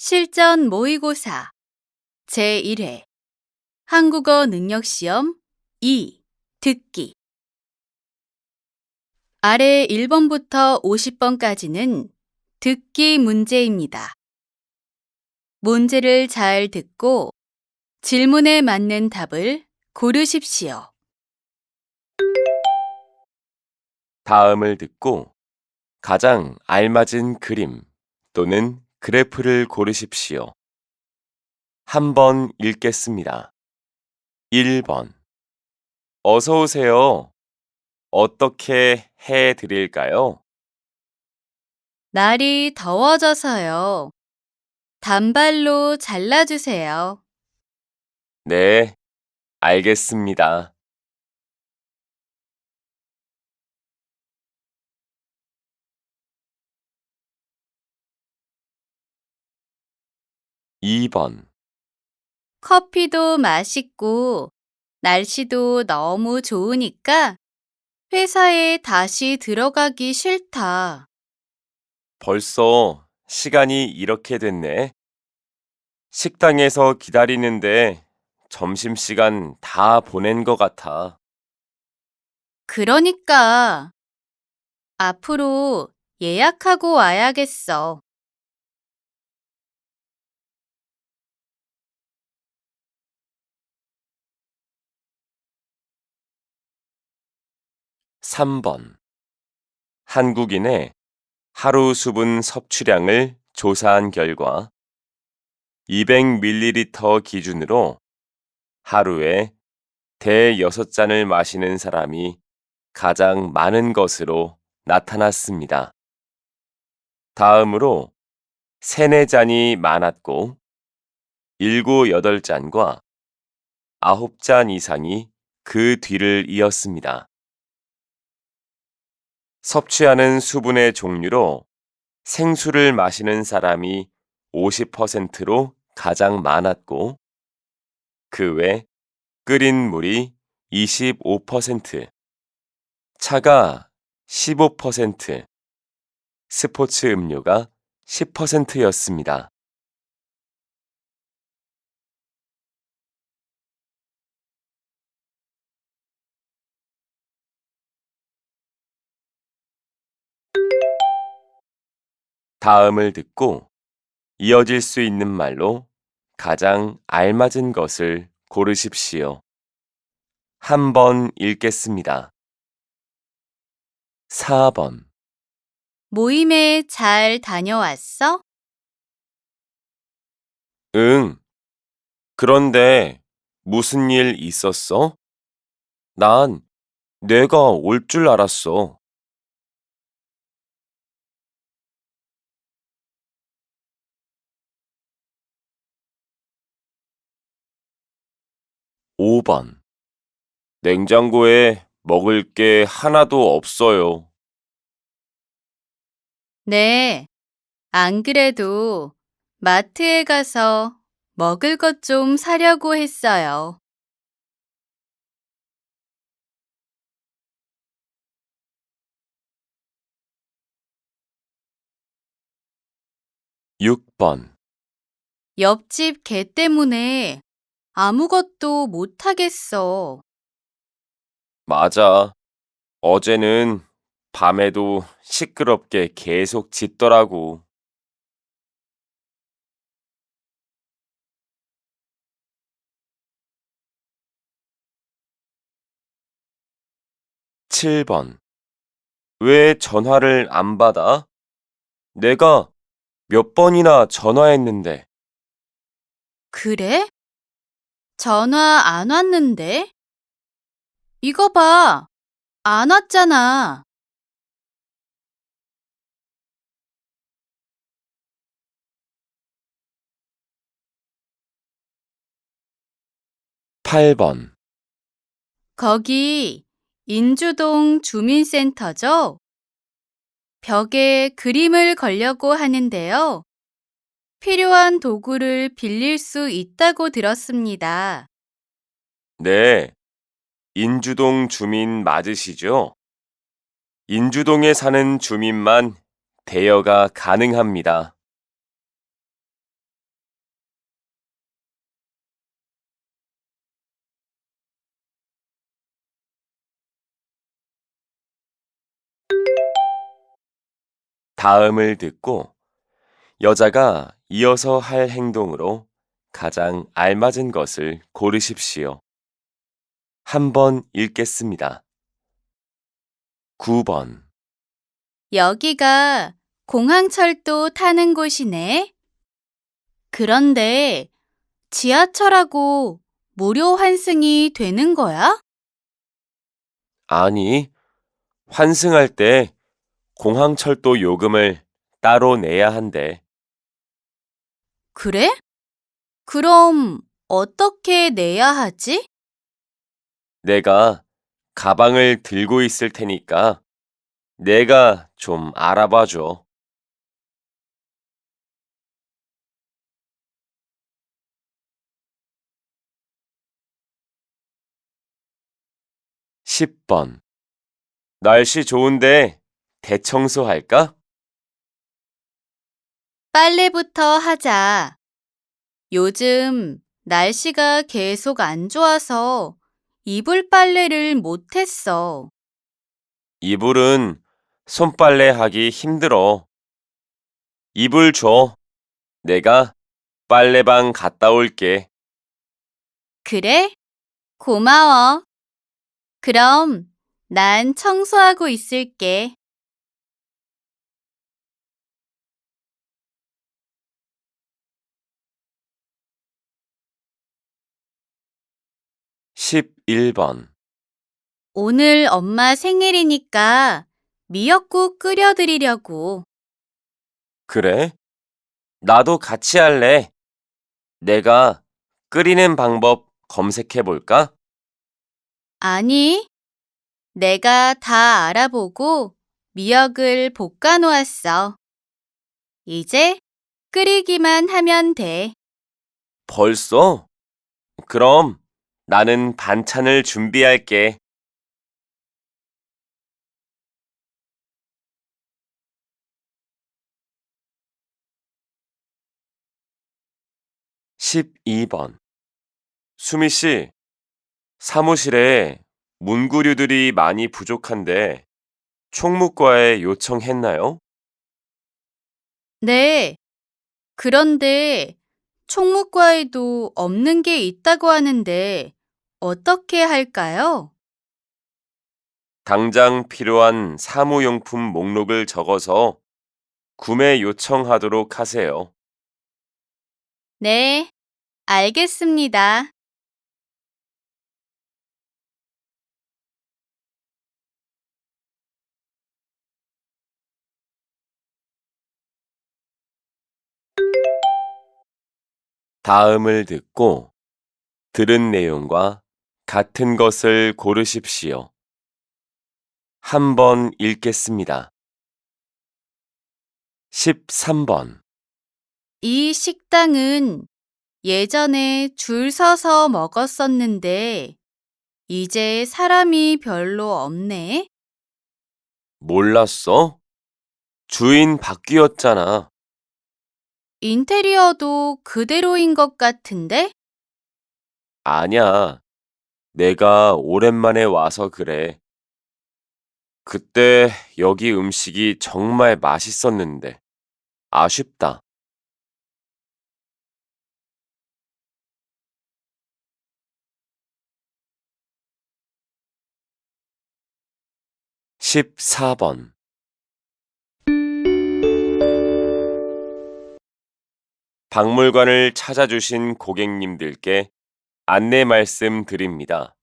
실전 모의고사 제1회 한국어 능력시험 2 듣기 아래 1번부터 50번까지는 듣기 문제입니다. 문제를 잘 듣고 질문에 맞는 답을 고르십시오. 다음을 듣고 가장 알맞은 그림 또는 그래프를 고르십시오. 한번 읽겠습니다. 1번. 어서 오세요. 어떻게 해 드릴까요? 날이 더워져서요. 단발로 잘라주세요. 네, 알겠습니다. 2번. 커피도 맛있고 날씨도 너무 좋으니까 회사에 다시 들어가기 싫다. 벌써 시간이 이렇게 됐네. 식당에서 기다리는데 점심시간 다 보낸 것 같아. 그러니까 앞으로 예약하고 와야겠어. 3번. 한국인의 하루 수분 섭취량을 조사한 결과 200ml 기준으로 하루에 대 6잔을 마시는 사람이 가장 많은 것으로 나타났습니다. 다음으로 3, 4잔이 많았고 7, 8잔과 9잔 이상이 그 뒤를 이었습니다. 섭취하는 수분의 종류로 생수를 마시는 사람이 50%로 가장 많았고 그 외 끓인 물이 25%, 차가 15%, 스포츠 음료가 10%였습니다. 다음을 듣고 이어질 수 있는 말로 가장 알맞은 것을 고르십시오. 한번 읽겠습니다. 4번. 모임에 잘 다녀왔어? 응. 그런데 무슨 일 있었어? 난 내가 올 줄 알았어. 5번. 냉장고에 먹을 게 하나도 없어요. 네, 안 그래도 마트에 가서 먹을 것 좀 사려고 했어요. 6번. 옆집 개 때문에 아무것도 못 하겠어. 맞아. 어제는 밤에도 시끄럽게 계속 짖더라고. 7번. 왜 전화를 안 받아? 내가 몇 번이나 전화했는데. 그래? 전화 안 왔는데? 이거 봐, 안 왔잖아. 8번. 거기 인주동 주민센터죠? 벽에 그림을 걸려고 하는데요. 필요한 도구를 빌릴 수 있다고 들었습니다. 네, 인주동 주민 맞으시죠? 인주동에 사는 주민만 대여가 가능합니다. 다음을 듣고 여자가 이어서 할 행동으로 가장 알맞은 것을 고르십시오. 한번 읽겠습니다. 9번. 여기가 공항철도 타는 곳이네. 그런데 지하철하고 무료 환승이 되는 거야? 아니, 환승할 때 공항철도 요금을 따로 내야 한대. 그래? 그럼 어떻게 내야 하지? 내가 가방을 들고 있을 테니까 내가 좀 알아봐 줘. 10번. 날씨 좋은데 대청소할까? 빨래부터 하자. 요즘 날씨가 계속 안 좋아서 이불 빨래를 못했어. 이불은 손빨래 하기 힘들어. 이불 줘. 내가 빨래방 갔다 올게. 그래? 고마워. 그럼 난 청소하고 있을게. 11번. 오늘 엄마 생일이니까 미역국 끓여드리려고. 그래? 나도 같이 할래. 내가 끓이는 방법 검색해 볼까? 아니, 내가 다 알아보고 미역을 볶아 놓았어. 이제 끓이기만 하면 돼. 벌써? 그럼 나는 반찬을 준비할게. 12번. 수미 씨, 사무실에 문구류들이 많이 부족한데 총무과에 요청했나요? 네, 그런데 총무과에도 없는 게 있다고 하는데 어떻게 할까요? 당장 필요한 사무용품 목록을 적어서 구매 요청하도록 하세요. 네, 알겠습니다. 다음을 듣고 들은 내용과 같은 것을 고르십시오. 한번 읽겠습니다. 13번. 이 식당은 예전에 줄 서서 먹었었는데 이제 사람이 별로 없네. 몰랐어? 주인 바뀌었잖아. 인테리어도 그대로인 것 같은데? 아냐, 내가 오랜만에 와서 그래. 그때 여기 음식이 정말 맛있었는데 아쉽다. 14번. 박물관을 찾아주신 고객님들께 안내 말씀 드립니다.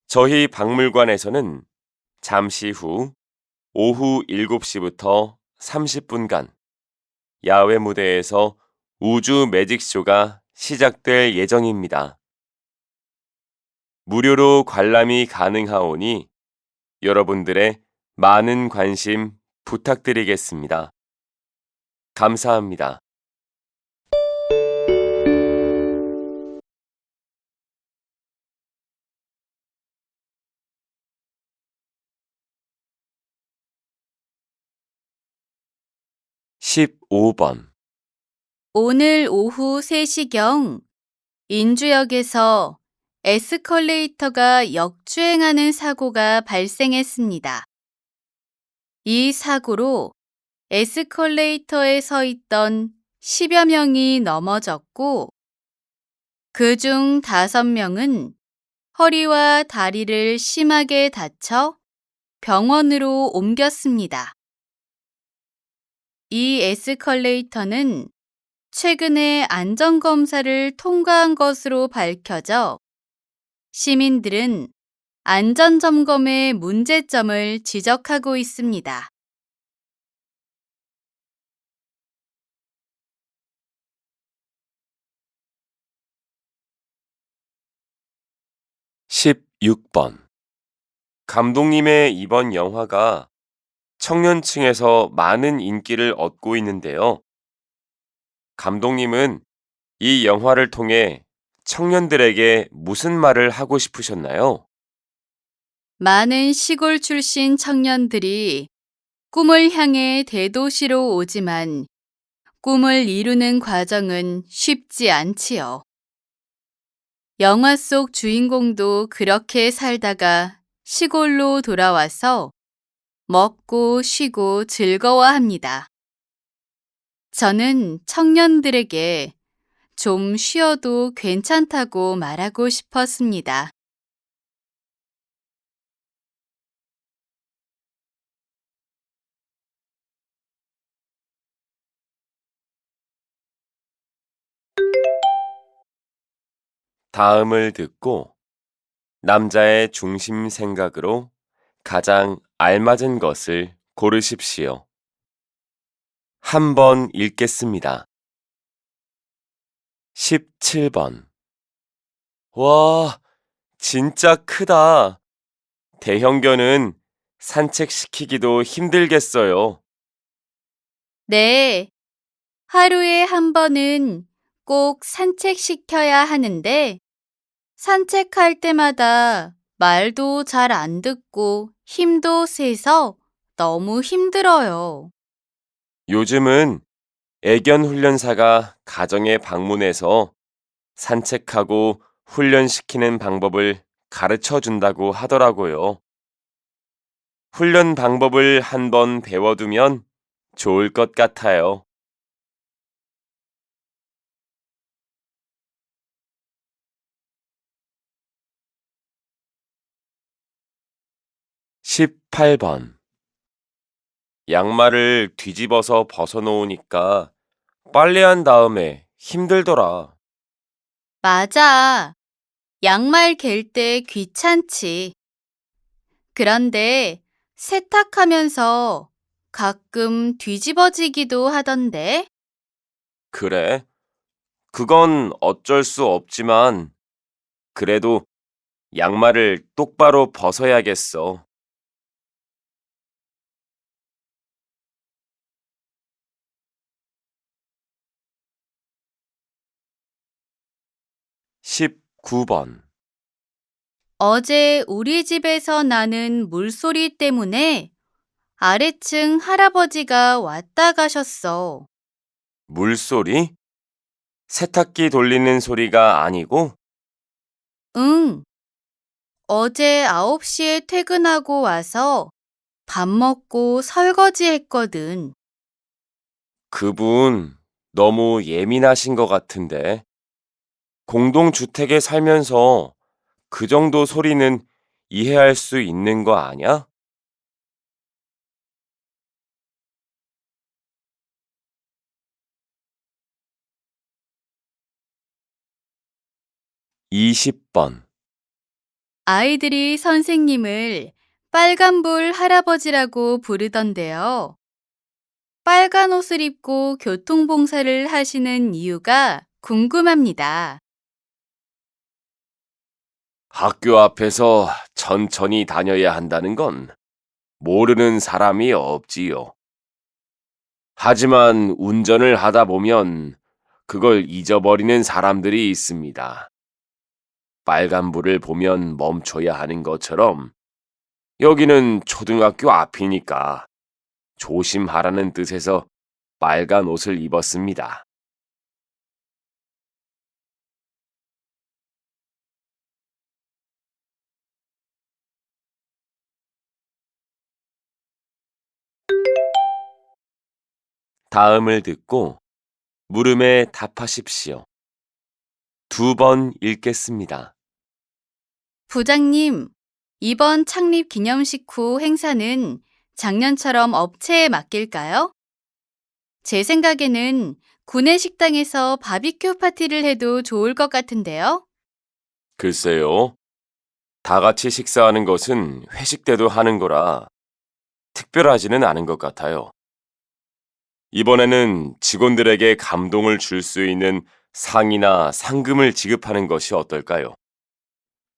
저희 박물관에서는 잠시 후 오후 7시부터 30분간 야외 무대에서 우주 매직쇼가 시작될 예정입니다. 무료로 관람이 가능하오니 여러분들의 많은 관심 부탁드리겠습니다. 감사합니다. (15번) 오늘 오후 3시경 인주역에서 에스컬레이터가 역주행하는 사고가 발생했습니다. 이 사고로 에스컬레이터에 서 있던 10여 명이 넘어졌고, 그중 5명은 허리와 다리를 심하게 다쳐 병원으로 옮겼습니다. 이 에스컬레이터는 최근에 안전검사를 통과한 것으로 밝혀져 시민들은 안전점검의 문제점을 지적하고 있습니다. 16번. 감독님의 이번 영화가 청년층에서 많은 인기를 얻고 있는데요. 감독님은 이 영화를 통해 청년들에게 무슨 말을 하고 싶으셨나요? 많은 시골 출신 청년들이 꿈을 향해 대도시로 오지만 꿈을 이루는 과정은 쉽지 않지요. 영화 속 주인공도 그렇게 살다가 시골로 돌아와서 먹고 쉬고 즐거워합니다. 저는 청년들에게 좀 쉬어도 괜찮다고 말하고 싶었습니다. '다음을 듣고 남자의 중심 생각으로 가장 알맞은 것을 고르십시오. 한번 읽겠습니다. 17번. 와, 진짜 크다. 대형견은 산책시키기도 힘들겠어요. 네, 하루에 한 번은 꼭 산책시켜야 하는데 산책할 때마다 말도 잘 안 듣고 힘도 세서 너무 힘들어요. 요즘은 애견 훈련사가 가정에 방문해서 산책하고 훈련시키는 방법을 가르쳐 준다고 하더라고요. 훈련 방법을 한번 배워두면 좋을 것 같아요. 18번. 양말을 뒤집어서 벗어놓으니까 빨래한 다음에 힘들더라. 맞아. 양말 갤 때 귀찮지. 그런데 세탁하면서 가끔 뒤집어지기도 하던데. 그래? 그건 어쩔 수 없지만 그래도 양말을 똑바로 벗어야겠어. 19번. 어제 우리 집에서 나는 물소리 때문에 아래층 할아버지가 왔다 가셨어. 물소리? 세탁기 돌리는 소리가 아니고? 응, 어제 9시에 퇴근하고 와서 밥 먹고 설거지 했거든. 그분 너무 예민하신 것 같은데. 공동주택에 살면서 그 정도 소리는 이해할 수 있는 거 아냐? 20번. 아이들이 선생님을 빨간불 할아버지라고 부르던데요. 빨간 옷을 입고 교통봉사를 하시는 이유가 궁금합니다. 학교 앞에서 천천히 다녀야 한다는 건 모르는 사람이 없지요. 하지만 운전을 하다 보면 그걸 잊어버리는 사람들이 있습니다. 빨간불을 보면 멈춰야 하는 것처럼 여기는 초등학교 앞이니까 조심하라는 뜻에서 빨간 옷을 입었습니다. 다음을 듣고 물음에 답하십시오. 2번 읽겠습니다. 부장님, 이번 창립 기념식 후 행사는 작년처럼 업체에 맡길까요? 제 생각에는 구내 식당에서 바비큐 파티를 해도 좋을 것 같은데요. 글쎄요. 다 같이 식사하는 것은 회식 때도 하는 거라 특별하지는 않은 것 같아요. 이번에는 직원들에게 감동을 줄 수 있는 상이나 상금을 지급하는 것이 어떨까요?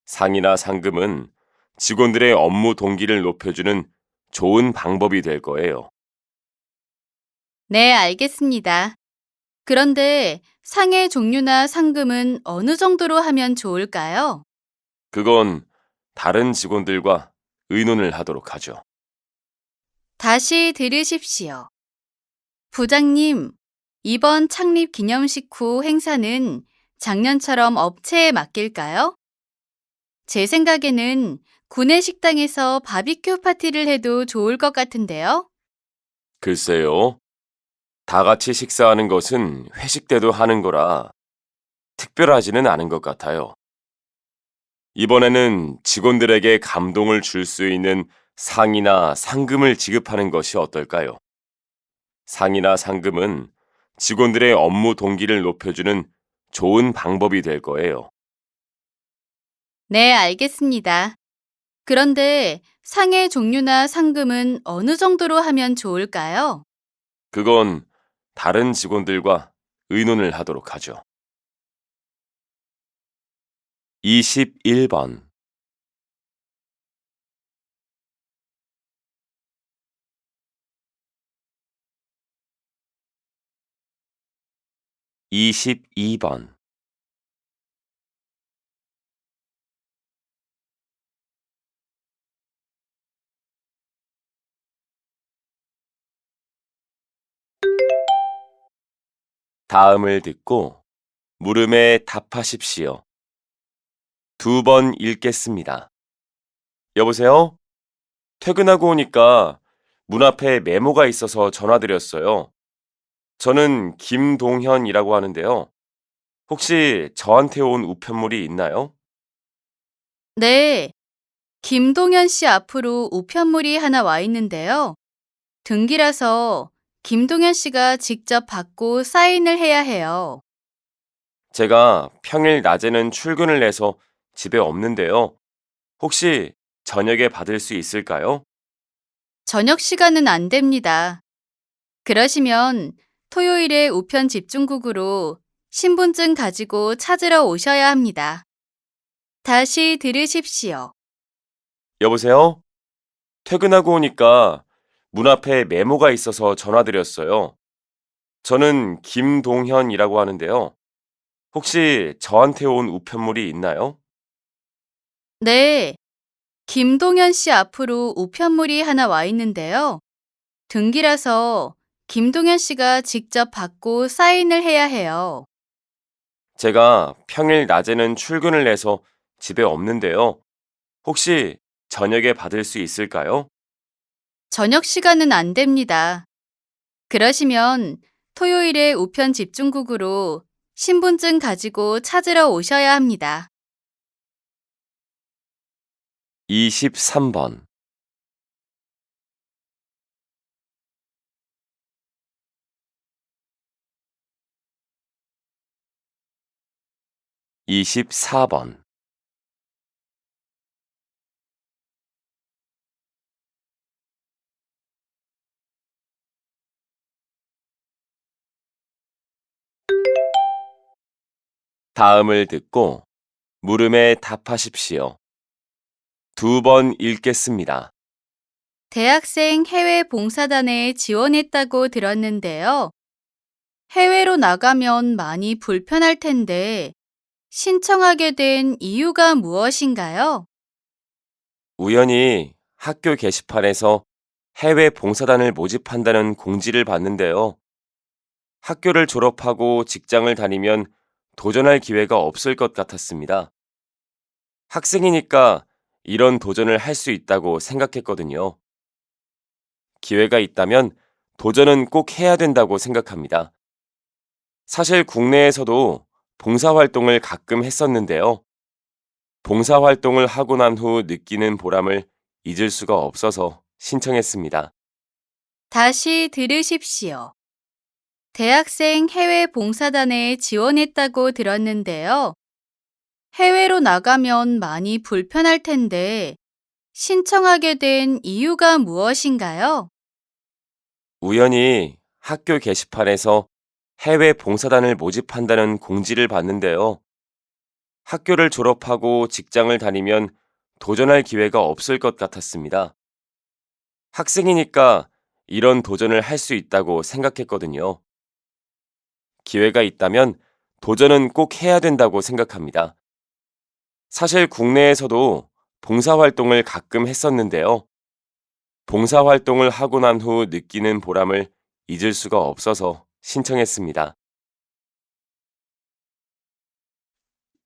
상이나 상금은 직원들의 업무 동기를 높여주는 좋은 방법이 될 거예요. 네, 알겠습니다. 그런데 상의 종류나 상금은 어느 정도로 하면 좋을까요? 그건 다른 직원들과 의논을 하도록 하죠. 다시 들으십시오. 부장님, 이번 창립 기념식 후 행사는 작년처럼 업체에 맡길까요? 제 생각에는 구내 식당에서 바비큐 파티를 해도 좋을 것 같은데요. 글쎄요. 다 같이 식사하는 것은 회식 때도 하는 거라 특별하지는 않은 것 같아요. 이번에는 직원들에게 감동을 줄 수 있는 상이나 상금을 지급하는 것이 어떨까요? 상이나 상금은 직원들의 업무 동기를 높여주는 좋은 방법이 될 거예요. 네, 알겠습니다. 그런데 상의 종류나 상금은 어느 정도로 하면 좋을까요? 그건 다른 직원들과 의논을 하도록 하죠. 21번. 22번. 다음을 듣고 물음에 답하십시오. 2번 읽겠습니다. 여보세요? 퇴근하고 오니까 문 앞에 메모가 있어서 전화드렸어요. 저는 김동현이라고 하는데요. 혹시 저한테 온 우편물이 있나요? 네, 김동현 씨 앞으로 우편물이 하나 와 있는데요. 등기라서 김동현 씨가 직접 받고 사인을 해야 해요. 제가 평일 낮에는 출근을 해서 집에 없는데요. 혹시 저녁에 받을 수 있을까요? 저녁 시간은 안 됩니다. 그러시면 토요일에 우편 집중국으로 신분증 가지고 찾으러 오셔야 합니다. 다시 들으십시오. 여보세요? 퇴근하고 오니까 문 앞에 메모가 있어서 전화드렸어요. 저는 김동현이라고 하는데요. 혹시 저한테 온 우편물이 있나요? 네, 김동현 씨 앞으로 우편물이 하나 와 있는데요. 등기라서 김동현 씨가 직접 받고 사인을 해야 해요. 제가 평일 낮에는 출근을 해서 집에 없는데요. 혹시 저녁에 받을 수 있을까요? 저녁 시간은 안 됩니다. 그러시면 토요일에 우편 집중국으로 신분증 가지고 찾으러 오셔야 합니다. 23번. 24번. 다음을 듣고 물음에 답하십시오. 2번 읽겠습니다. 대학생 해외 봉사단에 지원했다고 들었는데요. 해외로 나가면 많이 불편할 텐데 신청하게 된 이유가 무엇인가요? 우연히 학교 게시판에서 해외 봉사단을 모집한다는 공지를 봤는데요. 학교를 졸업하고 직장을 다니면 도전할 기회가 없을 것 같았습니다. 학생이니까 이런 도전을 할 수 있다고 생각했거든요. 기회가 있다면 도전은 꼭 해야 된다고 생각합니다. 사실 국내에서도 봉사활동을 가끔 했었는데요. 봉사활동을 하고 난 후 느끼는 보람을 잊을 수가 없어서 신청했습니다. 다시 들으십시오. 대학생 해외 봉사단에 지원했다고 들었는데요. 해외로 나가면 많이 불편할 텐데 신청하게 된 이유가 무엇인가요? 우연히 학교 게시판에서 해외 봉사단을 모집한다는 공지를 봤는데요. 학교를 졸업하고 직장을 다니면 도전할 기회가 없을 것 같았습니다. 학생이니까 이런 도전을 할 수 있다고 생각했거든요. 기회가 있다면 도전은 꼭 해야 된다고 생각합니다. 사실 국내에서도 봉사활동을 가끔 했었는데요. 봉사활동을 하고 난 후 느끼는 보람을 잊을 수가 없어서 신청했습니다.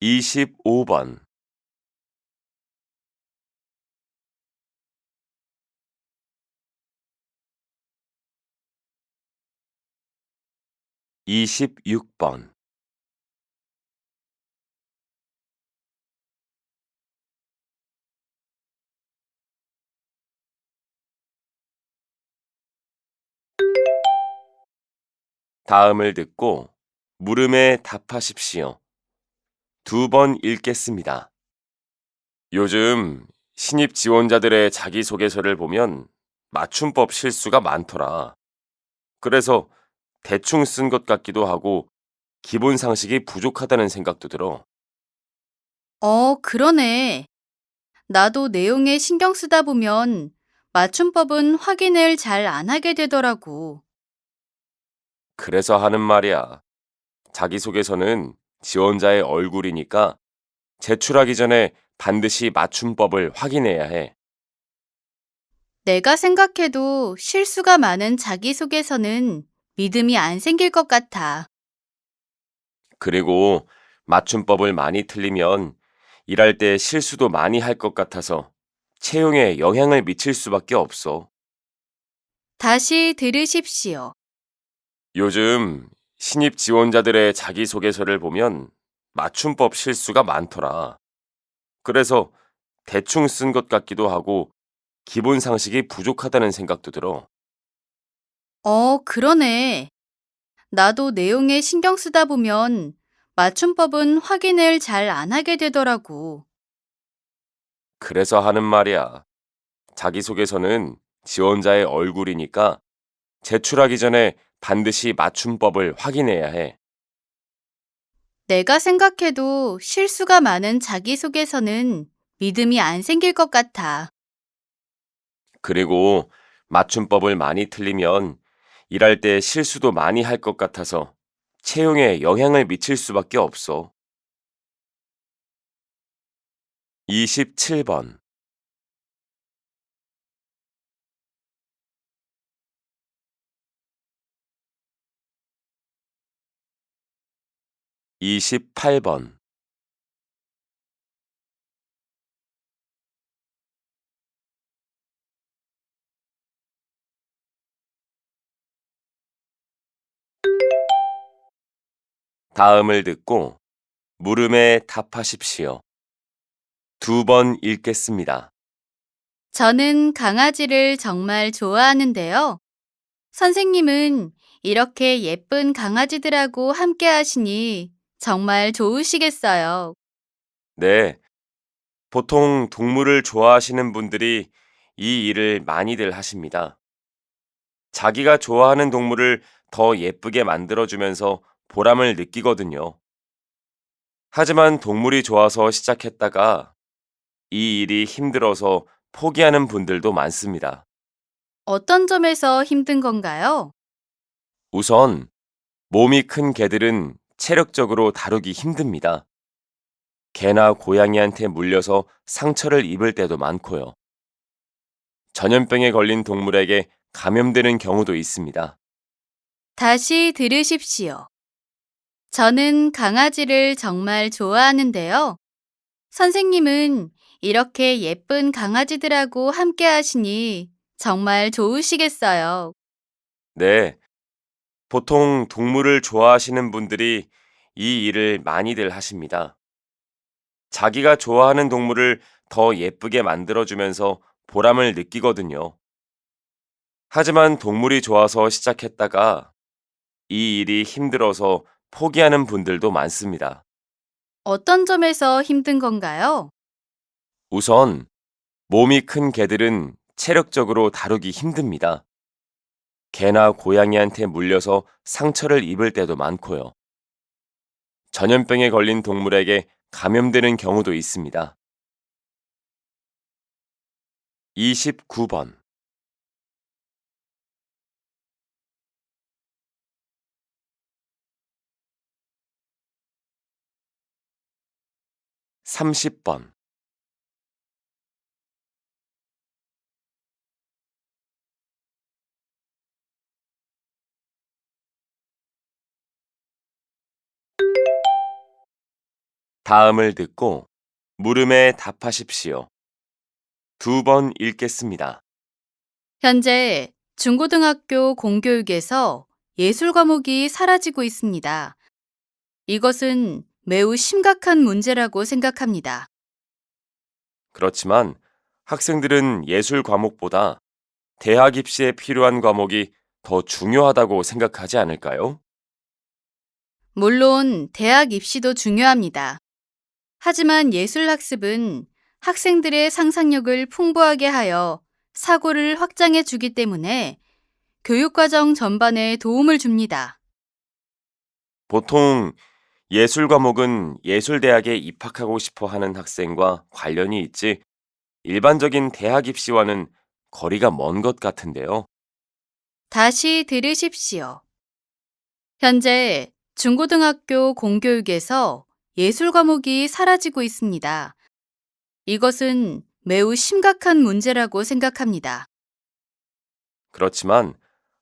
25번, 26번. 다음을 듣고 물음에 답하십시오. 두 번 읽겠습니다. 요즘 신입 지원자들의 자기소개서를 보면 맞춤법 실수가 많더라. 그래서 대충 쓴 것 같기도 하고 기본 상식이 부족하다는 생각도 들어. 그러네. 나도 내용에 신경 쓰다 보면 맞춤법은 확인을 잘 안 하게 되더라고. 그래서 하는 말이야. 자기소개서는 지원자의 얼굴이니까 제출하기 전에 반드시 맞춤법을 확인해야 해. 내가 생각해도 실수가 많은 자기소개서는 믿음이 안 생길 것 같아. 그리고 맞춤법을 많이 틀리면 일할 때 실수도 많이 할 것 같아서 채용에 영향을 미칠 수밖에 없어. 다시 들으십시오. 요즘 신입 지원자들의 자기소개서를 보면 맞춤법 실수가 많더라. 그래서 대충 쓴 것 같기도 하고 기본 상식이 부족하다는 생각도 들어. 그러네. 나도 내용에 신경 쓰다 보면 맞춤법은 확인을 잘 안 하게 되더라고. 그래서 하는 말이야. 자기소개서는 지원자의 얼굴이니까 제출하기 전에 반드시 맞춤법을 확인해야 해. 내가 생각해도 실수가 많은 자기소개서는 믿음이 안 생길 것 같아. 그리고 맞춤법을 많이 틀리면 일할 때 실수도 많이 할 것 같아서 채용에 영향을 미칠 수밖에 없어. 27번, 28번. 다음을 듣고 물음에 답하십시오. 두 번 읽겠습니다. 저는 강아지를 정말 좋아하는데요. 선생님은 이렇게 예쁜 강아지들하고 함께 하시니 정말 좋으시겠어요. 네, 보통 동물을 좋아하시는 분들이 이 일을 많이들 하십니다. 자기가 좋아하는 동물을 더 예쁘게 만들어주면서 보람을 느끼거든요. 하지만 동물이 좋아서 시작했다가 이 일이 힘들어서 포기하는 분들도 많습니다. 어떤 점에서 힘든 건가요? 우선 몸이 큰 개들은 체력적으로 다루기 힘듭니다. 개나 고양이한테 물려서 상처를 입을 때도 많고요. 전염병에 걸린 동물에게 감염되는 경우도 있습니다. 다시 들으십시오. 저는 강아지를 정말 좋아하는데요. 선생님은 이렇게 예쁜 강아지들하고 함께 하시니 정말 좋으시겠어요. 네, 보통 동물을 좋아하시는 분들이 이 일을 많이들 하십니다. 자기가 좋아하는 동물을 더 예쁘게 만들어주면서 보람을 느끼거든요. 하지만 동물이 좋아서 시작했다가 이 일이 힘들어서 포기하는 분들도 많습니다. 어떤 점에서 힘든 건가요? 우선 몸이 큰 개들은 체력적으로 다루기 힘듭니다. 개나 고양이한테 물려서 상처를 입을 때도 많고요. 전염병에 걸린 동물에게 감염되는 경우도 있습니다. 29번. 30번. 다음을 듣고 물음에 답하십시오. 두 번 읽겠습니다. 현재 중고등학교 공교육에서 예술 과목이 사라지고 있습니다. 이것은 매우 심각한 문제라고 생각합니다. 그렇지만 학생들은 예술 과목보다 대학 입시에 필요한 과목이 더 중요하다고 생각하지 않을까요? 물론 대학 입시도 중요합니다. 하지만 예술 학습은 학생들의 상상력을 풍부하게 하여 사고를 확장해 주기 때문에 교육과정 전반에 도움을 줍니다. 보통 예술 과목은 예술대학에 입학하고 싶어 하는 학생과 관련이 있지 일반적인 대학 입시와는 거리가 먼 것 같은데요. 다시 들으십시오. 현재 중고등학교 공교육에서 예술 과목이 사라지고 있습니다. 이것은 매우 심각한 문제라고 생각합니다. 그렇지만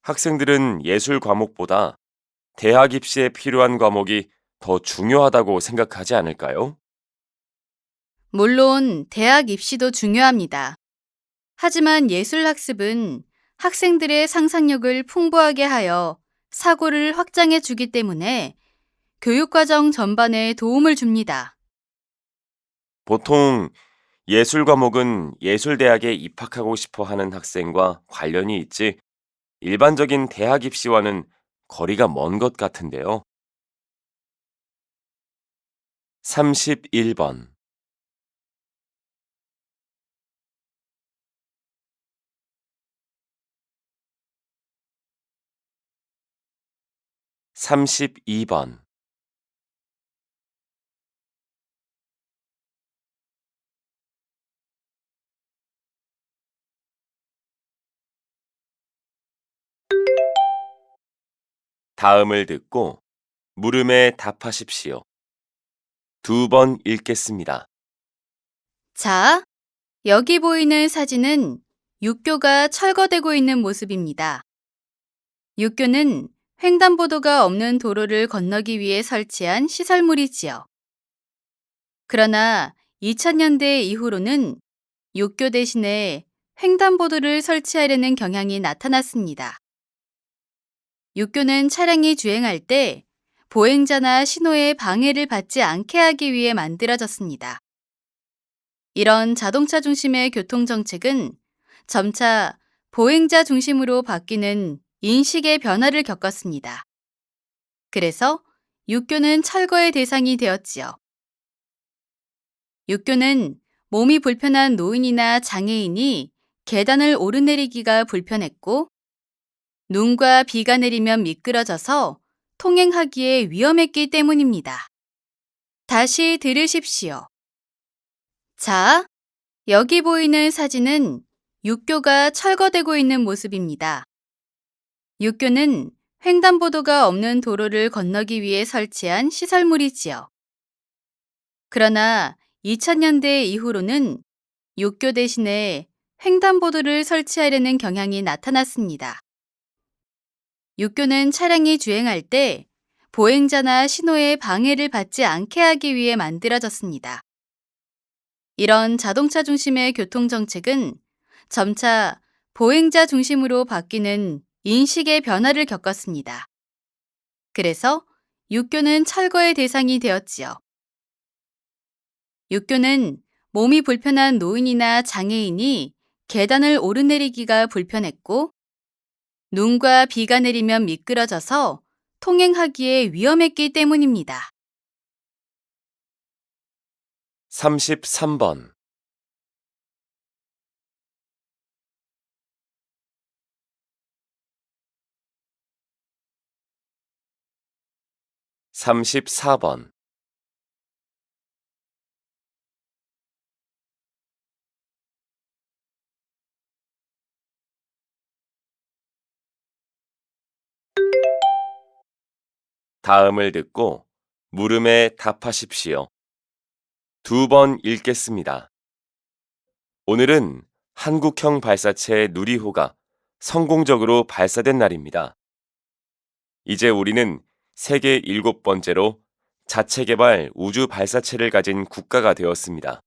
학생들은 예술 과목보다 대학 입시에 필요한 과목이 더 중요하다고 생각하지 않을까요? 물론 대학 입시도 중요합니다. 하지만 예술 학습은 학생들의 상상력을 풍부하게 하여 사고를 확장해 주기 때문에 교육과정 전반에 도움을 줍니다. 보통 예술 과목은 예술대학에 입학하고 싶어 하는 학생과 관련이 있지 일반적인 대학 입시와는 거리가 먼 것 같은데요. 31번. 32번. 다음을 듣고 물음에 답하십시오. 두 번 읽겠습니다. 자, 여기 보이는 사진은 육교가 철거되고 있는 모습입니다. 육교는 횡단보도가 없는 도로를 건너기 위해 설치한 시설물이지요. 그러나 2000년대 이후로는 육교 대신에 횡단보도를 설치하려는 경향이 나타났습니다. 육교는 차량이 주행할 때 보행자나 신호에 방해를 받지 않게 하기 위해 만들어졌습니다. 이런 자동차 중심의 교통정책은 점차 보행자 중심으로 바뀌는 인식의 변화를 겪었습니다. 그래서 육교는 철거의 대상이 되었지요. 육교는 몸이 불편한 노인이나 장애인이 계단을 오르내리기가 불편했고 눈과 비가 내리면 미끄러져서 통행하기에 위험했기 때문입니다. 다시 들으십시오. 자, 여기 보이는 사진은 육교가 철거되고 있는 모습입니다. 육교는 횡단보도가 없는 도로를 건너기 위해 설치한 시설물이지요. 그러나 2000년대 이후로는 육교 대신에 횡단보도를 설치하려는 경향이 나타났습니다. 육교는 차량이 주행할 때 보행자나 신호에 방해를 받지 않게 하기 위해 만들어졌습니다. 이런 자동차 중심의 교통정책은 점차 보행자 중심으로 바뀌는 인식의 변화를 겪었습니다. 그래서 육교는 철거의 대상이 되었지요. 육교는 몸이 불편한 노인이나 장애인이 계단을 오르내리기가 불편했고, 눈과 비가 내리면 미끄러져서 통행하기에 위험했기 때문입니다. 33번. 34번. '다음을 듣고 물음에 답하십시오. 2번 읽겠습니다. 오늘은 한국형 발사체 누리호가 성공적으로 발사된 날입니다. 이제 우리는 세계 7번째로 자체 개발 우주 발사체를 가진 국가가 되었습니다.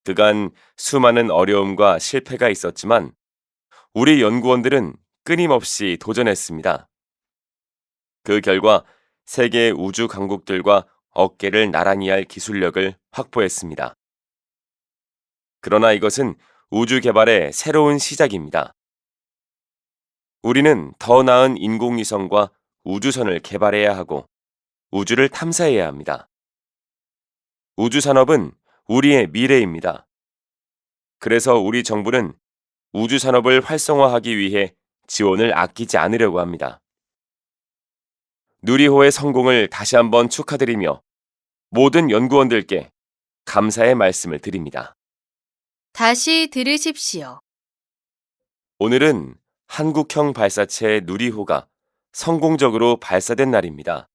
그간 수많은 어려움과 실패가 있었지만 우리 연구원들은 끊임없이 도전했습니다. 그 결과 세계 우주 강국들과 어깨를 나란히 할 기술력을 확보했습니다. 그러나 이것은 우주 개발의 새로운 시작입니다. 우리는 더 나은 인공위성과 우주선을 개발해야 하고 우주를 탐사해야 합니다. 우주산업은 우리의 미래입니다. 그래서 우리 정부는 우주산업을 활성화하기 위해 지원을 아끼지 않으려고 합니다. 누리호의 성공을 다시 한번 축하드리며 모든 연구원들께 감사의 말씀을 드립니다. 다시 들으십시오. 오늘은 한국형 발사체 누리호가 성공적으로 발사된 날입니다.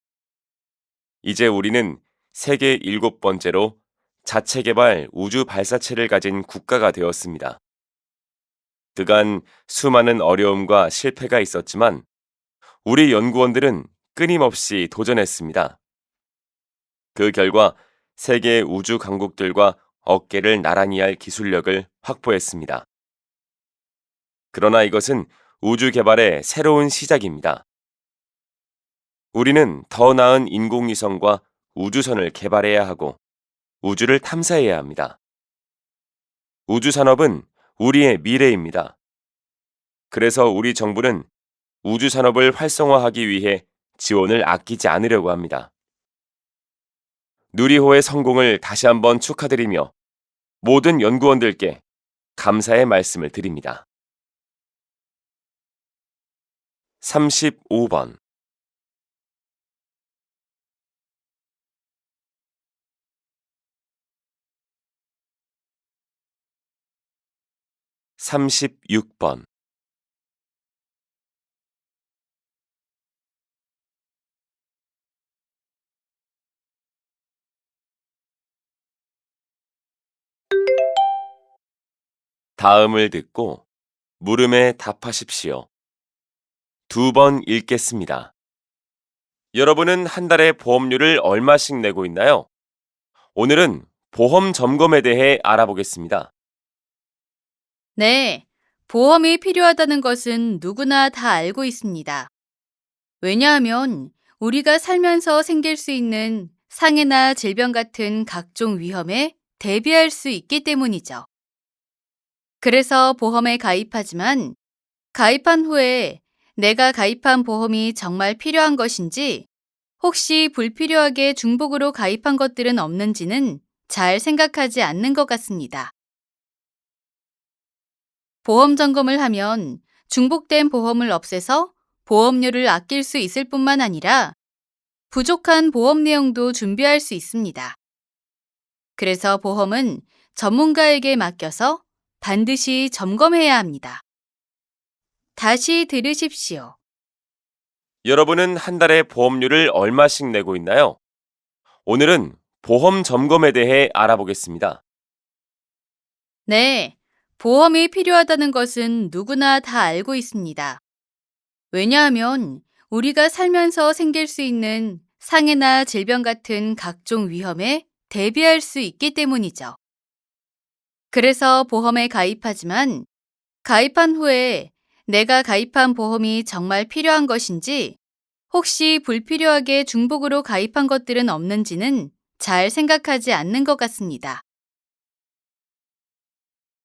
이제 우리는 세계 7번째로 자체 개발 우주 발사체를 가진 국가가 되었습니다. 그간 수많은 어려움과 실패가 있었지만 우리 연구원들은 끊임없이 도전했습니다. 그 결과 세계 우주 강국들과 어깨를 나란히 할 기술력을 확보했습니다. 그러나 이것은 우주 개발의 새로운 시작입니다. 우리는 더 나은 인공위성과 우주선을 개발해야 하고 우주를 탐사해야 합니다. 우주산업은 우리의 미래입니다. 그래서 우리 정부는 우주산업을 활성화하기 위해 지원을 아끼지 않으려고 합니다. 누리호의 성공을 다시 한번 축하드리며 모든 연구원들께 감사의 말씀을 드립니다. 35번. 36번. '다음을 듣고 물음에 답하십시오. 2번 읽겠습니다. 여러분은 한 달에 보험료를 얼마씩 내고 있나요? 오늘은 보험 점검에 대해 알아보겠습니다. 네, 보험이 필요하다는 것은 누구나 다 알고 있습니다. 왜냐하면 우리가 살면서 생길 수 있는 상해나 질병 같은 각종 위험에 대비할 수 있기 때문이죠. 그래서 보험에 가입하지만 가입한 후에 내가 가입한 보험이 정말 필요한 것인지, 혹시 불필요하게 중복으로 가입한 것들은 없는지는 잘 생각하지 않는 것 같습니다. 보험 점검을 하면 중복된 보험을 없애서 보험료를 아낄 수 있을 뿐만 아니라 부족한 보험 내용도 준비할 수 있습니다. 그래서 보험은 전문가에게 맡겨서 반드시 점검해야 합니다. 다시 들으십시오. 여러분은 한 달에 보험료를 얼마씩 내고 있나요? 오늘은 보험 점검에 대해 알아보겠습니다. 네, 보험이 필요하다는 것은 누구나 다 알고 있습니다. 왜냐하면 우리가 살면서 생길 수 있는 상해나 질병 같은 각종 위험에 대비할 수 있기 때문이죠. 그래서 보험에 가입하지만 가입한 후에 내가 가입한 보험이 정말 필요한 것인지, 혹시 불필요하게 중복으로 가입한 것들은 없는지는 잘 생각하지 않는 것 같습니다.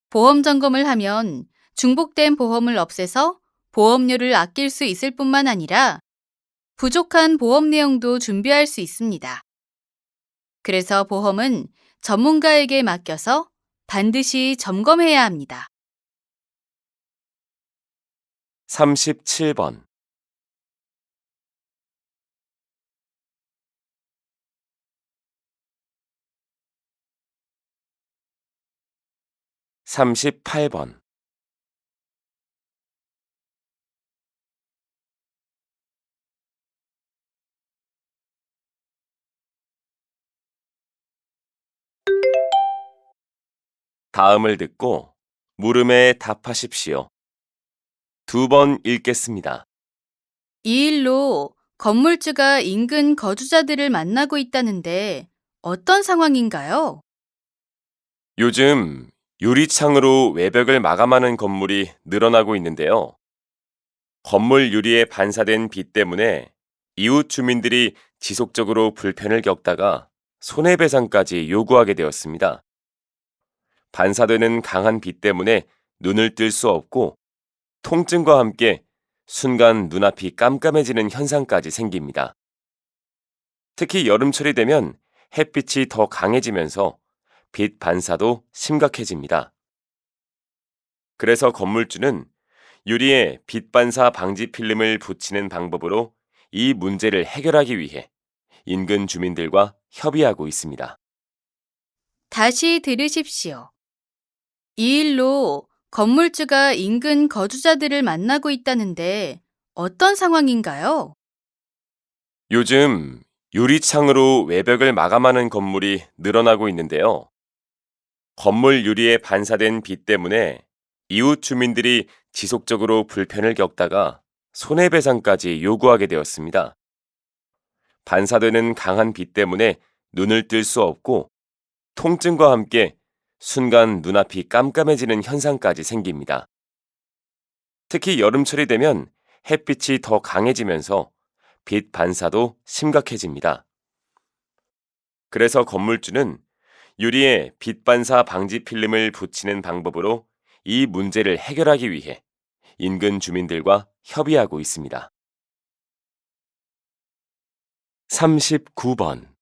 보험 점검을 하면 중복된 보험을 없애서 보험료를 아낄 수 있을 뿐만 아니라 부족한 보험 내용도 준비할 수 있습니다. 그래서 보험은 전문가에게 맡겨서 반드시 점검해야 합니다. 37번, 38번, '다음을 듣고 물음에 답하십시오. 2번 읽겠습니다. 이 일로 건물주가 인근 거주자들을 만나고 있다는데 어떤 상황인가요? 요즘 유리창으로 외벽을 마감하는 건물이 늘어나고 있는데요. 건물 유리에 반사된 빛 때문에 이웃 주민들이 지속적으로 불편을 겪다가 손해배상까지 요구하게 되었습니다. 반사되는 강한 빛 때문에 눈을 뜰 수 없고 통증과 함께 순간 눈앞이 깜깜해지는 현상까지 생깁니다. 특히 여름철이 되면 햇빛이 더 강해지면서 빛 반사도 심각해집니다. 그래서 건물주는 유리에 빛 반사 방지 필름을 붙이는 방법으로 이 문제를 해결하기 위해 인근 주민들과 협의하고 있습니다. 다시 들으십시오. 이 일로 건물주가 인근 거주자들을 만나고 있다는데 어떤 상황인가요? 요즘 유리창으로 외벽을 마감하는 건물이 늘어나고 있는데요. 건물 유리에 반사된 빛 때문에 이웃 주민들이 지속적으로 불편을 겪다가 손해배상까지 요구하게 되었습니다. 반사되는 강한 빛 때문에 눈을 뜰 수 없고 통증과 함께 순간 눈앞이 깜깜해지는 현상까지 생깁니다. 특히 여름철이 되면 햇빛이 더 강해지면서 빛 반사도 심각해집니다. 그래서 건물주는 유리에 빛 반사 방지 필름을 붙이는 방법으로 이 문제를 해결하기 위해 인근 주민들과 협의하고 있습니다. 39번,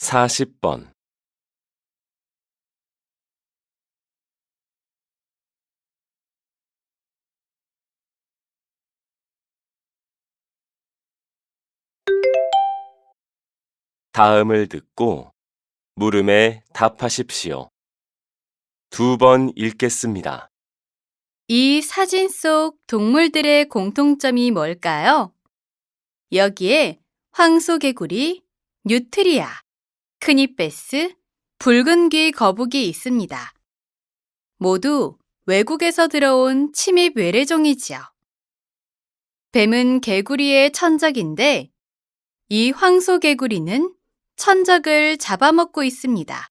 40번, '다음을 듣고 물음에 답하십시오. 2번 읽겠습니다. 이 사진 속 동물들의 공통점이 뭘까요? 여기에 황소개구리, 뉴트리아, 크니페스, 붉은귀 거북이 있습니다. 모두 외국에서 들어온 침입 외래종이지요. 뱀은 개구리의 천적인데 이 황소개구리는 천적을 잡아먹고 있습니다.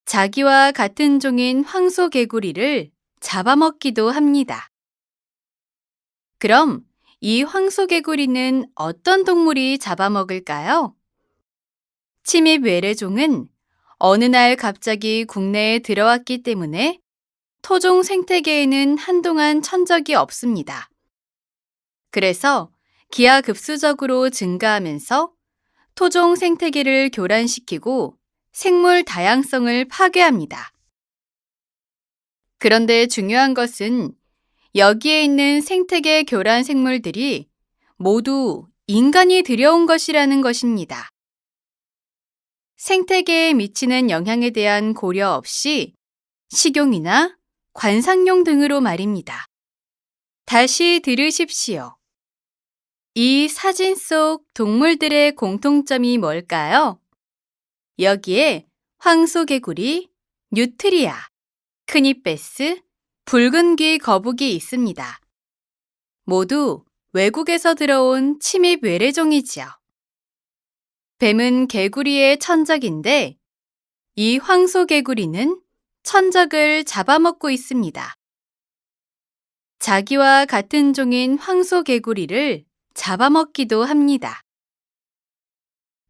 자기와 같은 종인 황소개구리를 잡아먹기도 합니다. 그럼 이 황소개구리는 어떤 동물이 잡아먹을까요? 침입 외래종은 어느 날 갑자기 국내에 들어왔기 때문에 토종 생태계에는 한동안 천적이 없습니다. 그래서 기하급수적으로 증가하면서 토종 생태계를 교란시키고 생물 다양성을 파괴합니다. 그런데 중요한 것은 여기에 있는 생태계 교란 생물들이 모두 인간이 들여온 것이라는 것입니다. 생태계에 미치는 영향에 대한 고려 없이 식용이나 관상용 등으로 말입니다. 다시 들으십시오. 이 사진 속 동물들의 공통점이 뭘까요? 여기에 황소개구리, 뉴트리아, 크니페스, 붉은귀 거북이 있습니다. 모두 외국에서 들어온 침입 외래종이지요. 뱀은 개구리의 천적인데 이 황소개구리는 천적을 잡아먹고 있습니다. 자기와 같은 종인 황소개구리를 잡아먹기도 합니다.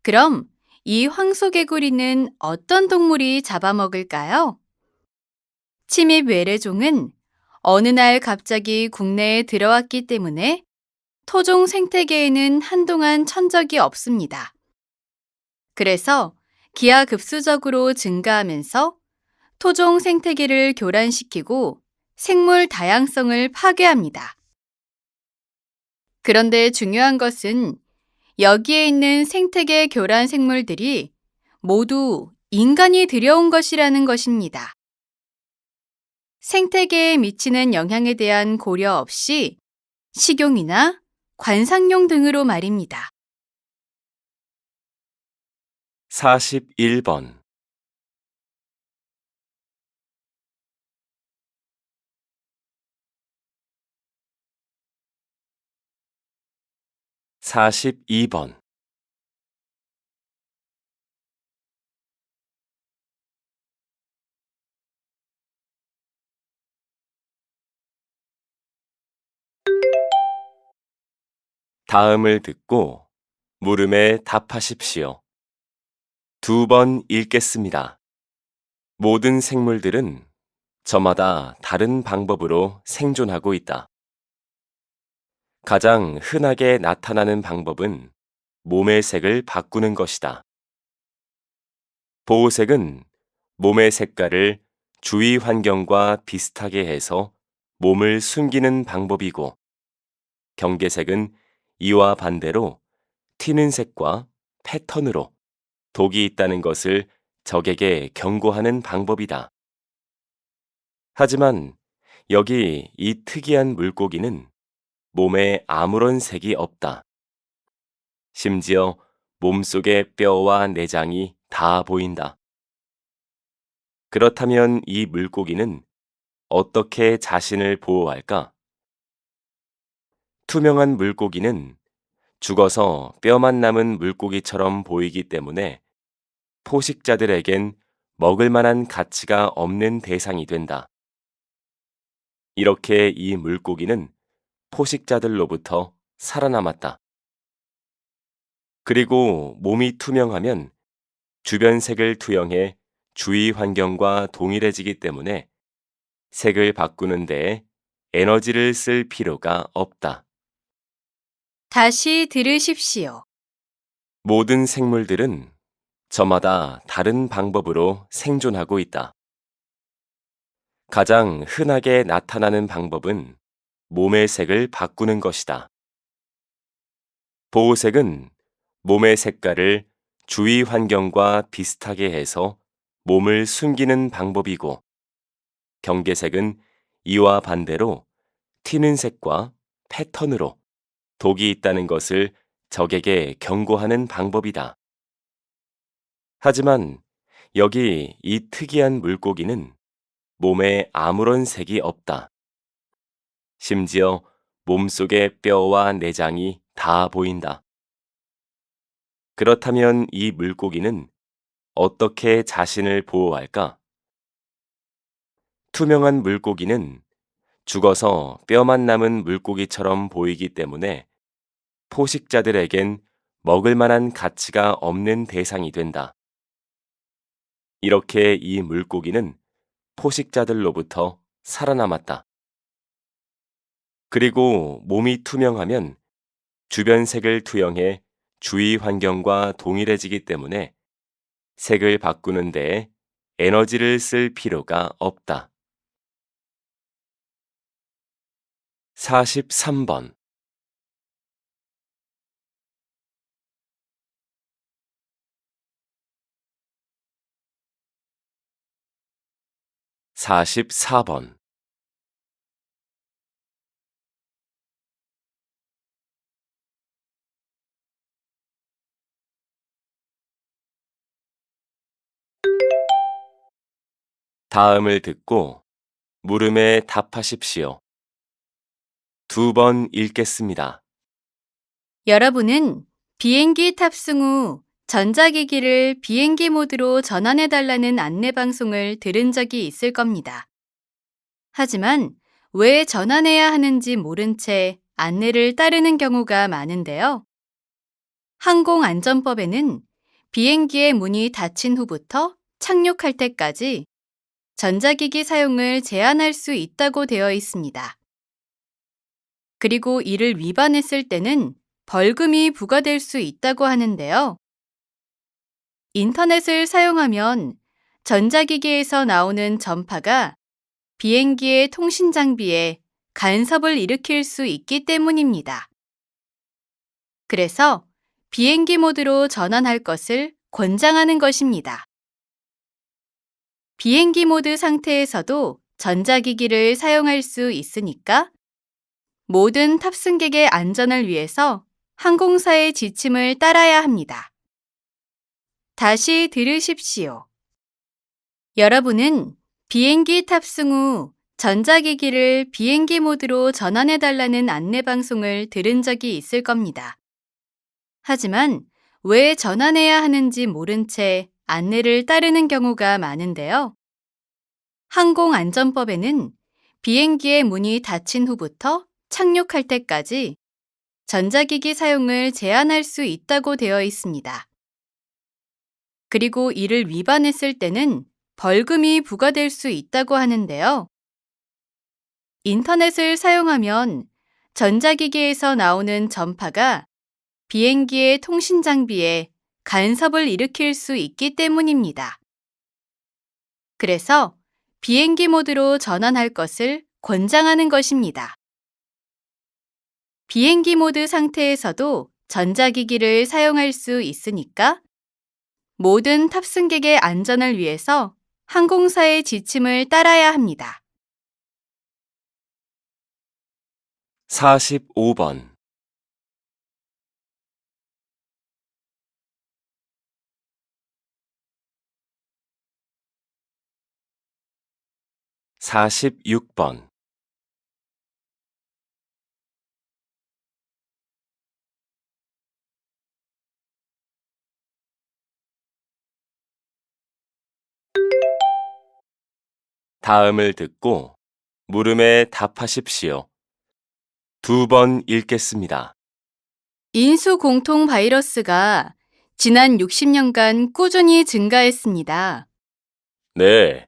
그럼 이 황소개구리는 어떤 동물이 잡아먹을까요? 침입 외래종은 어느 날 갑자기 국내에 들어왔기 때문에 토종 생태계에는 한동안 천적이 없습니다. 그래서 기하급수적으로 증가하면서 토종 생태계를 교란시키고 생물 다양성을 파괴합니다. 그런데 중요한 것은 여기에 있는 생태계 교란 생물들이 모두 인간이 들여온 것이라는 것입니다. 생태계에 미치는 영향에 대한 고려 없이 식용이나 관상용 등으로 말입니다. 41번. 42번. 다음을 듣고 물음에 답하십시오. 2번 읽겠습니다. 모든 생물들은 저마다 다른 방법으로 생존하고 있다. 가장 흔하게 나타나는 방법은 몸의 색을 바꾸는 것이다. 보호색은 몸의 색깔을 주위 환경과 비슷하게 해서 몸을 숨기는 방법이고, 경계색은 이와 반대로 튀는 색과 패턴으로 독이 있다는 것을 적에게 경고하는 방법이다. 하지만 여기 이 특이한 물고기는 몸에 아무런 색이 없다. 심지어 몸속의 뼈와 내장이 다 보인다. 그렇다면 이 물고기는 어떻게 자신을 보호할까? 투명한 물고기는 죽어서 뼈만 남은 물고기처럼 보이기 때문에 포식자들에겐 먹을 만한 가치가 없는 대상이 된다. 이렇게 이 물고기는 포식자들로부터 살아남았다. 그리고 몸이 투명하면 주변 색을 투영해 주위 환경과 동일해지기 때문에 색을 바꾸는 데에 에너지를 쓸 필요가 없다. 다시 들으십시오. 모든 생물들은 저마다 다른 방법으로 생존하고 있다. 가장 흔하게 나타나는 방법은 몸의 색을 바꾸는 것이다. 보호색은 몸의 색깔을 주위 환경과 비슷하게 해서 몸을 숨기는 방법이고, 경계색은 이와 반대로 튀는 색과 패턴으로 독이 있다는 것을 적에게 경고하는 방법이다. 하지만 여기 이 특이한 물고기는 몸에 아무런 색이 없다. 심지어 몸속의 뼈와 내장이 다 보인다. 그렇다면 이 물고기는 어떻게 자신을 보호할까? 투명한 물고기는 죽어서 뼈만 남은 물고기처럼 보이기 때문에 포식자들에겐 먹을 만한 가치가 없는 대상이 된다. 이렇게 이 물고기는 포식자들로부터 살아남았다. 그리고 몸이 투명하면 주변 색을 투영해 주위 환경과 동일해지기 때문에 색을 바꾸는 데에 에너지를 쓸 필요가 없다. 43번. 44번. 다음을 듣고 물음에 답하십시오. 2번 읽겠습니다. 여러분은 비행기 탑승 후 전자기기를 비행기 모드로 전환해달라는 안내방송을 들은 적이 있을 겁니다. 하지만 왜 전환해야 하는지 모른 채 안내를 따르는 경우가 많은데요. 항공안전법에는 비행기의 문이 닫힌 후부터 착륙할 때까지 전자기기 사용을 제한할 수 있다고 되어 있습니다. 그리고 이를 위반했을 때는 벌금이 부과될 수 있다고 하는데요. 인터넷을 사용하면 전자기기에서 나오는 전파가 비행기의 통신 장비에 간섭을 일으킬 수 있기 때문입니다. 그래서 비행기 모드로 전환할 것을 권장하는 것입니다. 비행기 모드 상태에서도 전자기기를 사용할 수 있으니까 모든 탑승객의 안전을 위해서 항공사의 지침을 따라야 합니다. 다시 들으십시오. 여러분은 비행기 탑승 후 전자기기를 비행기 모드로 전환해달라는 안내방송을 들은 적이 있을 겁니다. 하지만 왜 전환해야 하는지 모른 채 안내를 따르는 경우가 많은데요. 항공안전법에는 비행기의 문이 닫힌 후부터 착륙할 때까지 전자기기 사용을 제한할 수 있다고 되어 있습니다. 그리고 이를 위반했을 때는 벌금이 부과될 수 있다고 하는데요. 인터넷을 사용하면 전자기기에서 나오는 전파가 비행기의 통신 장비에 간섭을 일으킬 수 있기 때문입니다. 그래서 비행기 모드로 전환할 것을 권장하는 것입니다. 비행기 모드 상태에서도 전자기기를 사용할 수 있으니까 모든 탑승객의 안전을 위해서 항공사의 지침을 따라야 합니다. 45번. 46번. '다음을 듣고 물음에 답하십시오. 2번 읽겠습니다. 인수공통 바이러스가 지난 60년간 꾸준히 증가했습니다. 네.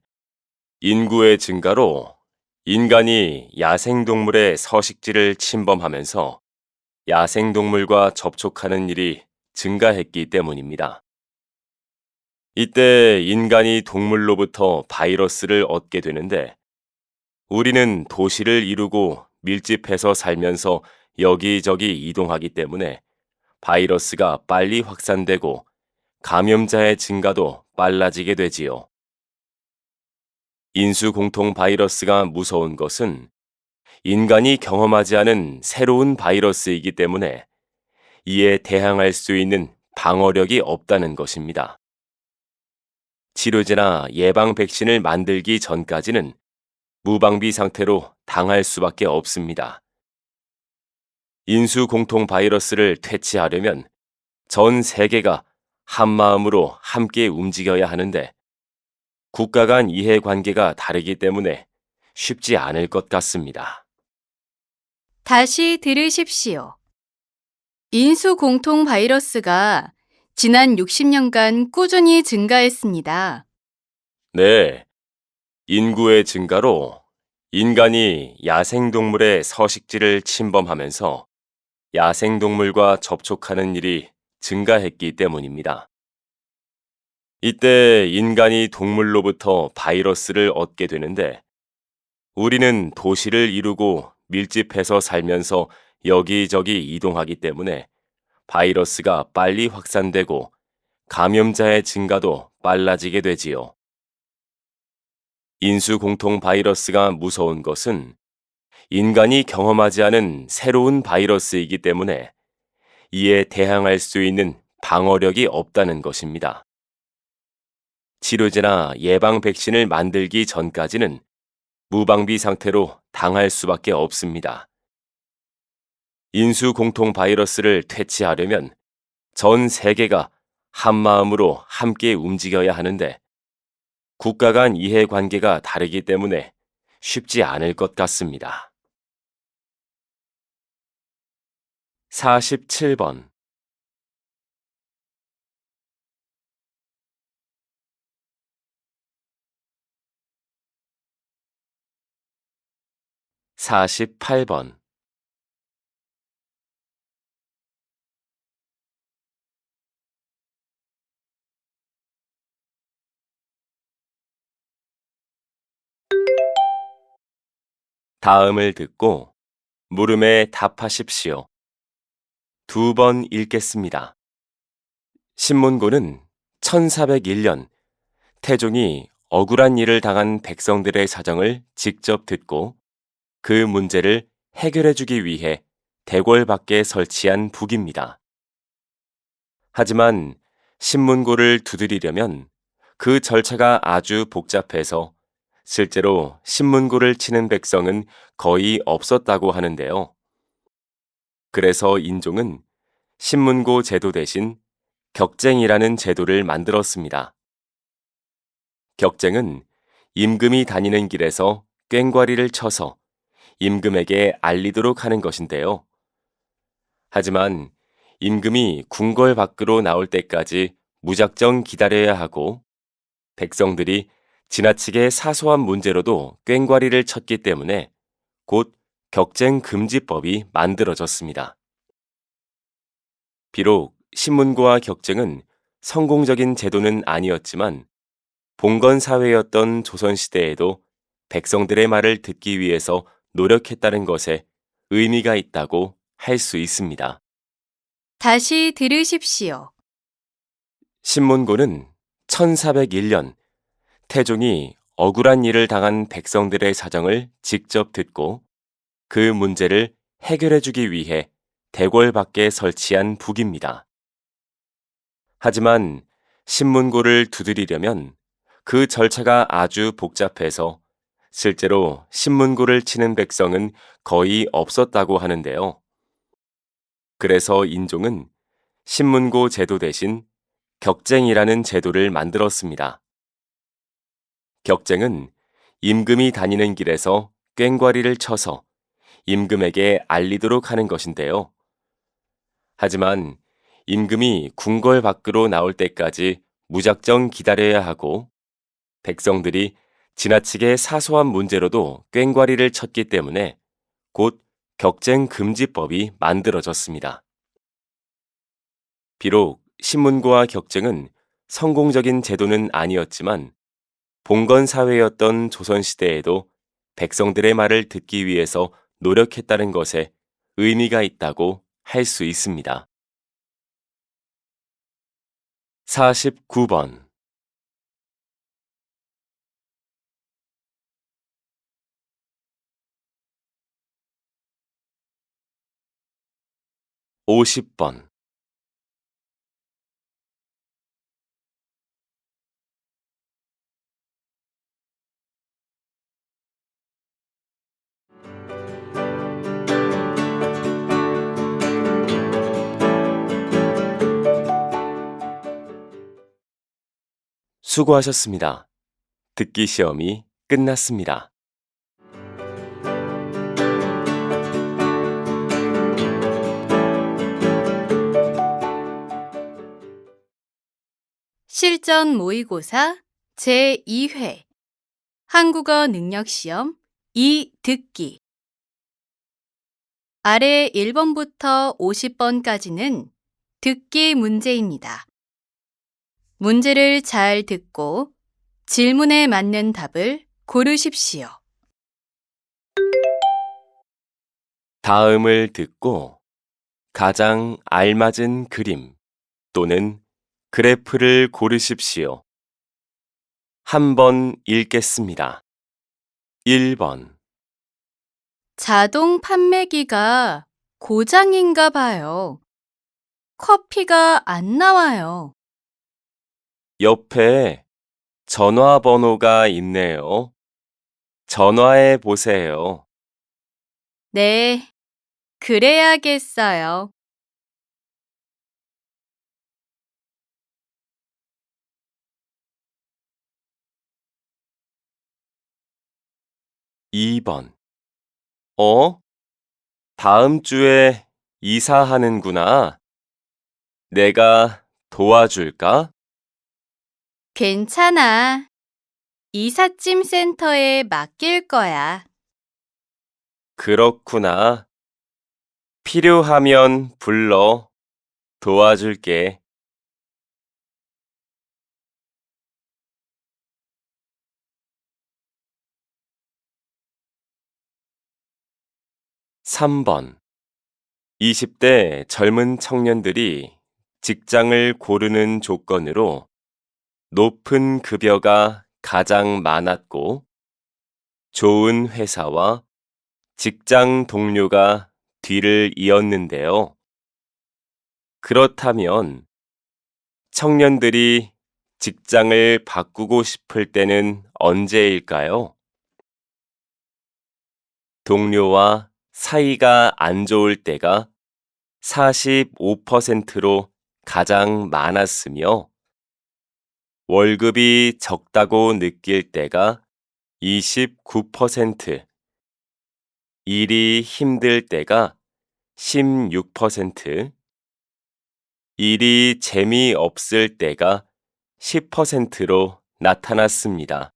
인구의 증가로 인간이 야생동물의 서식지를 침범하면서 야생동물과 접촉하는 일이 증가했기 때문입니다. 이때 인간이 동물로부터 바이러스를 얻게 되는데 우리는 도시를 이루고 밀집해서 살면서 여기저기 이동하기 때문에 바이러스가 빨리 확산되고 감염자의 증가도 빨라지게 되지요. 인수공통 바이러스가 무서운 것은 인간이 경험하지 않은 새로운 바이러스이기 때문에 이에 대항할 수 있는 방어력이 없다는 것입니다. 치료제나 예방 백신을 만들기 전까지는 무방비 상태로 당할 수밖에 없습니다. 인수공통 바이러스를 퇴치하려면 전 세계가 한마음으로 함께 움직여야 하는데 국가 간 이해관계가 다르기 때문에 쉽지 않을 것 같습니다. 다시 들으십시오. 인수공통 바이러스가 지난 60년간 꾸준히 증가했습니다. 네. 인구의 증가로 인간이 야생동물의 서식지를 침범하면서 야생동물과 접촉하는 일이 증가했기 때문입니다. 이때 인간이 동물로부터 바이러스를 얻게 되는데 우리는 도시를 이루고 밀집해서 살면서 여기저기 이동하기 때문에 바이러스가 빨리 확산되고 감염자의 증가도 빨라지게 되지요. 인수공통 바이러스가 무서운 것은 인간이 경험하지 않은 새로운 바이러스이기 때문에 이에 대항할 수 있는 방어력이 없다는 것입니다. 치료제나 예방 백신을 만들기 전까지는 무방비 상태로 당할 수밖에 없습니다. 인수공통 바이러스를 퇴치하려면 전 세계가 한 마음으로 함께 움직여야 하는데 국가 간 이해관계가 다르기 때문에 쉽지 않을 것 같습니다. 47번 48번 다음을 듣고 물음에 답하십시오. 두 번 읽겠습니다. 신문고는 1401년 태종이 억울한 일을 당한 백성들의 사정을 직접 듣고 그 문제를 해결해 주기 위해 대궐 밖에 설치한 북입니다. 하지만 신문고를 두드리려면 그 절차가 아주 복잡해서 실제로 신문고를 치는 백성은 거의 없었다고 하는데요. 그래서 인종은 신문고 제도 대신 격쟁이라는 제도를 만들었습니다. 격쟁은 임금이 다니는 길에서 꽹과리를 쳐서 임금에게 알리도록 하는 것인데요. 하지만 임금이 궁궐 밖으로 나올 때까지 무작정 기다려야 하고 백성들이 지나치게 사소한 문제로도 꽹과리를 쳤기 때문에 곧 격쟁금지법이 만들어졌습니다. 비록 신문고와 격쟁은 성공적인 제도는 아니었지만 봉건 사회였던 조선시대에도 백성들의 말을 듣기 위해서 노력했다는 것에 의미가 있다고 할 수 있습니다. 다시 들으십시오. 신문고는 1401년 태종이 억울한 일을 당한 백성들의 사정을 직접 듣고 그 문제를 해결해 주기 위해 대궐 밖에 설치한 북입니다. 하지만 신문고를 두드리려면 그 절차가 아주 복잡해서 실제로 신문고를 치는 백성은 거의 없었다고 하는데요. 그래서 인종은 신문고 제도 대신 격쟁이라는 제도를 만들었습니다. 격쟁은 임금이 다니는 길에서 꽹과리를 쳐서 임금에게 알리도록 하는 것인데요. 하지만 임금이 궁궐 밖으로 나올 때까지 무작정 기다려야 하고 백성들이 지나치게 사소한 문제로도 꽹과리를 쳤기 때문에 곧 격쟁금지법이 만들어졌습니다. 비록 신문고와 격쟁은 성공적인 제도는 아니었지만 봉건 사회였던 조선시대에도 백성들의 말을 듣기 위해서 노력했다는 것에 의미가 있다고 할 수 있습니다. 49번 50번 수고하셨습니다. 듣기 시험이 끝났습니다. 실전 모의고사 제2회 한국어 능력시험 2 듣기 아래 1번부터 50번까지는 듣기 문제입니다. 문제를 잘 듣고 질문에 맞는 답을 고르십시오. 다음을 듣고 가장 알맞은 그림 또는 그래프를 고르십시오. 한번 읽겠습니다. 1번 자동 판매기가 고장인가 봐요. 커피가 안 나와요. 옆에 전화번호가 있네요. 전화해 보세요. 네, 그래야겠어요. 2번. 다음 주에 이사하는구나. 내가 도와줄까? 괜찮아. 이삿짐 센터에 맡길 거야. 그렇구나. 필요하면 불러. 도와줄게. 3번. 20대 젊은 청년들이 직장을 고르는 조건으로 높은 급여가 가장 많았고, 좋은 회사와 직장 동료가 뒤를 이었는데요. 그렇다면 청년들이 직장을 바꾸고 싶을 때는 언제일까요? 동료와 사이가 안 좋을 때가 45%로 가장 많았으며, 월급이 적다고 느낄 때가 29%, 일이 힘들 때가 16%, 일이 재미없을 때가 10%로 나타났습니다.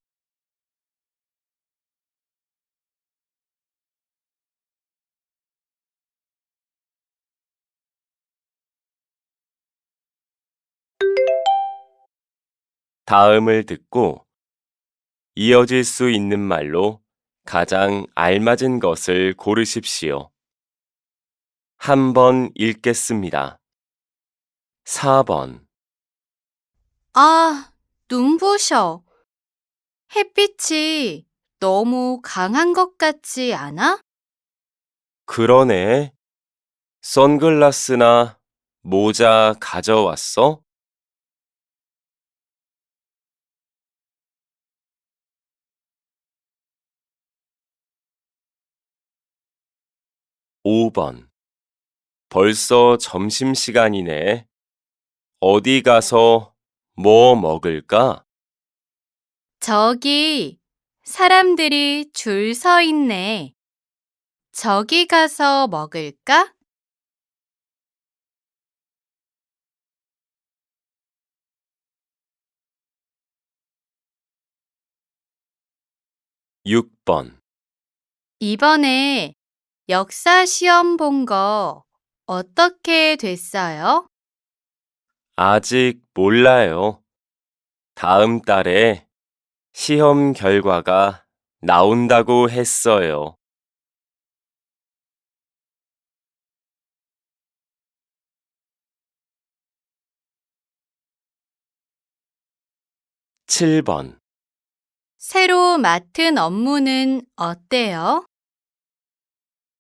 다음을 듣고 이어질 수 있는 말로 가장 알맞은 것을 고르십시오. 한번 읽겠습니다. 4번. 아, 눈부셔. 햇빛이 너무 강한 것 같지 않아? 그러네. 선글라스나 모자 가져왔어? 5번. 벌써 점심시간이네. 어디 가서 뭐 먹을까? 저기 사람들이 줄 서 있네. 저기 가서 먹을까? 6번. 이번에 역사 시험 본 거 어떻게 됐어요? 아직 몰라요. 다음 달에 시험 결과가 나온다고 했어요. 7번. 새로 맡은 업무는 어때요?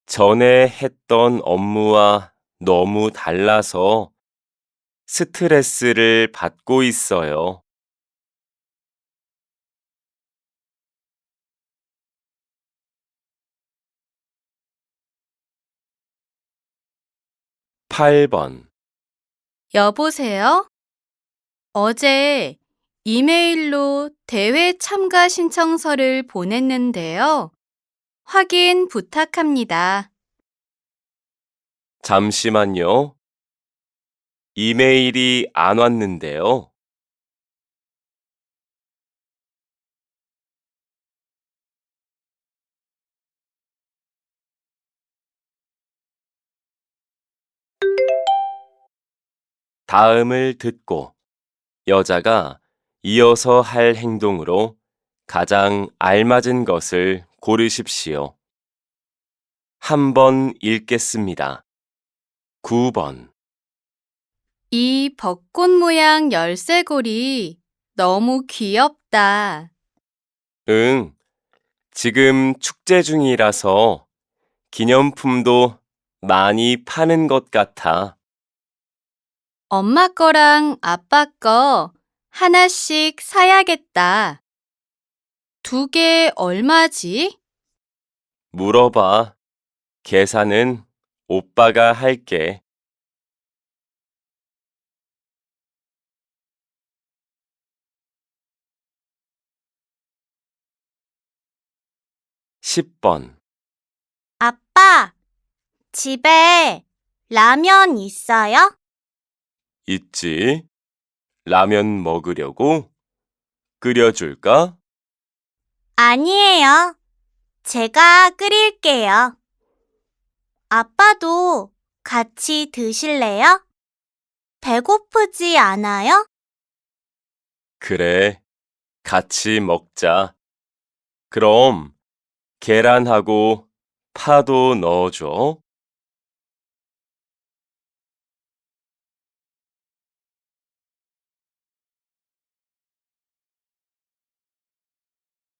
전에 했던 업무와 너무 달라서 스트레스를 받고 있어요. 8번. 여보세요? 어제 이메일로 대회 참가 신청서를 보냈는데요. 확인 부탁합니다. 잠시만요. 이메일이 안 왔는데요. 다음을 듣고 여자가 이어서 할 행동으로 가장 알맞은 것을 고르십시오. 한번 읽겠습니다. 9번. 이 벚꽃 모양 열쇠고리 너무 귀엽다. 응, 지금 축제 중이라서 기념품도 많이 파는 것 같아. 엄마 거랑 아빠 거 하나씩 사야겠다. 두 개 얼마지? 물어봐. 계산은 오빠가 할게. 10번. 아빠, 집에 라면 있어요? 있지? 라면 먹으려고? 끓여줄까? 아니에요. 제가 끓일게요. 아빠도 같이 드실래요? 배고프지 않아요? 그래, 같이 먹자. 그럼 계란하고 파도 넣어줘.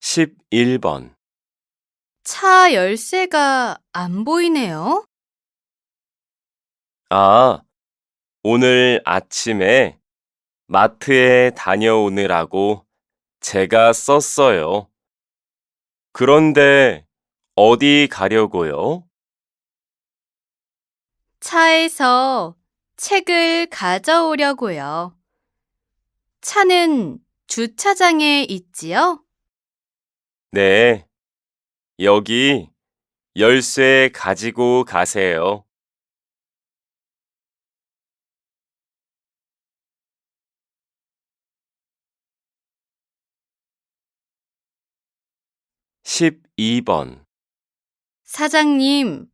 11번. 차 열쇠가 안 보이네요. 아, 오늘 아침에 마트에 다녀오느라고 제가 썼어요. 그런데 어디 가려고요? 차에서 책을 가져오려고요. 차는 주차장에 있지요? 네, 여기 열쇠 가지고 가세요. 12번. 사장님,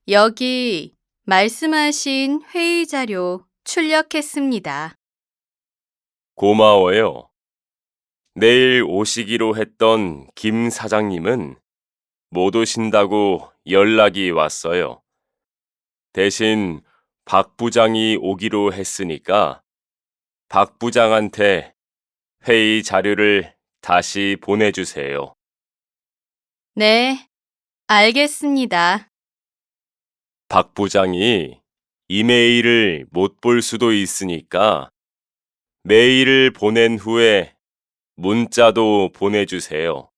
여기 말씀하신 회의 자료 출력했습니다. 고마워요. 내일 오시기로 했던 김 사장님은 못 오신다고 연락이 왔어요. 대신 박 부장이 오기로 했으니까 박 부장한테 회의 자료를 다시 보내주세요. 네, 알겠습니다. 박 부장이 이메일을 못 볼 수도 있으니까 메일을 보낸 후에 문자도 보내주세요.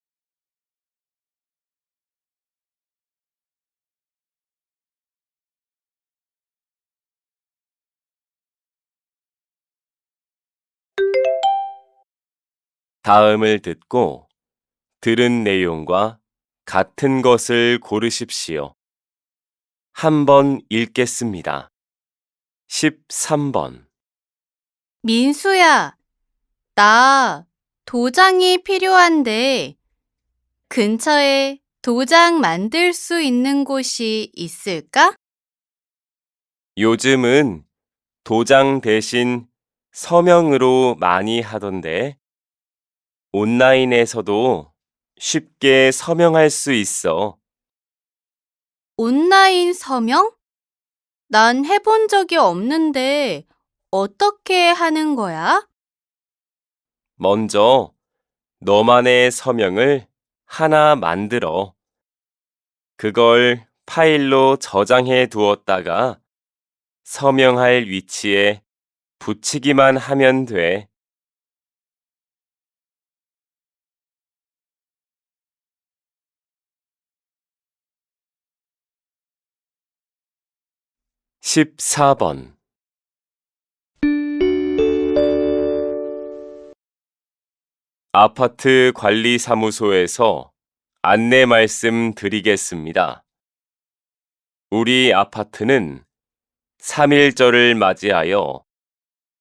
다음을 듣고 들은 내용과 같은 것을 고르십시오. 한번 읽겠습니다. 13번. 민수야, 나 도장이 필요한데 근처에 도장 만들 수 있는 곳이 있을까? 요즘은 도장 대신 서명으로 많이 하던데 온라인에서도 쉽게 서명할 수 있어. 온라인 서명? 난 해본 적이 없는데 어떻게 하는 거야? 먼저 너만의 서명을 하나 만들어. 그걸 파일로 저장해 두었다가 서명할 위치에 붙이기만 하면 돼. 14번. 아파트 관리사무소에서 안내 말씀 드리겠습니다. 우리 아파트는 3.1절을 맞이하여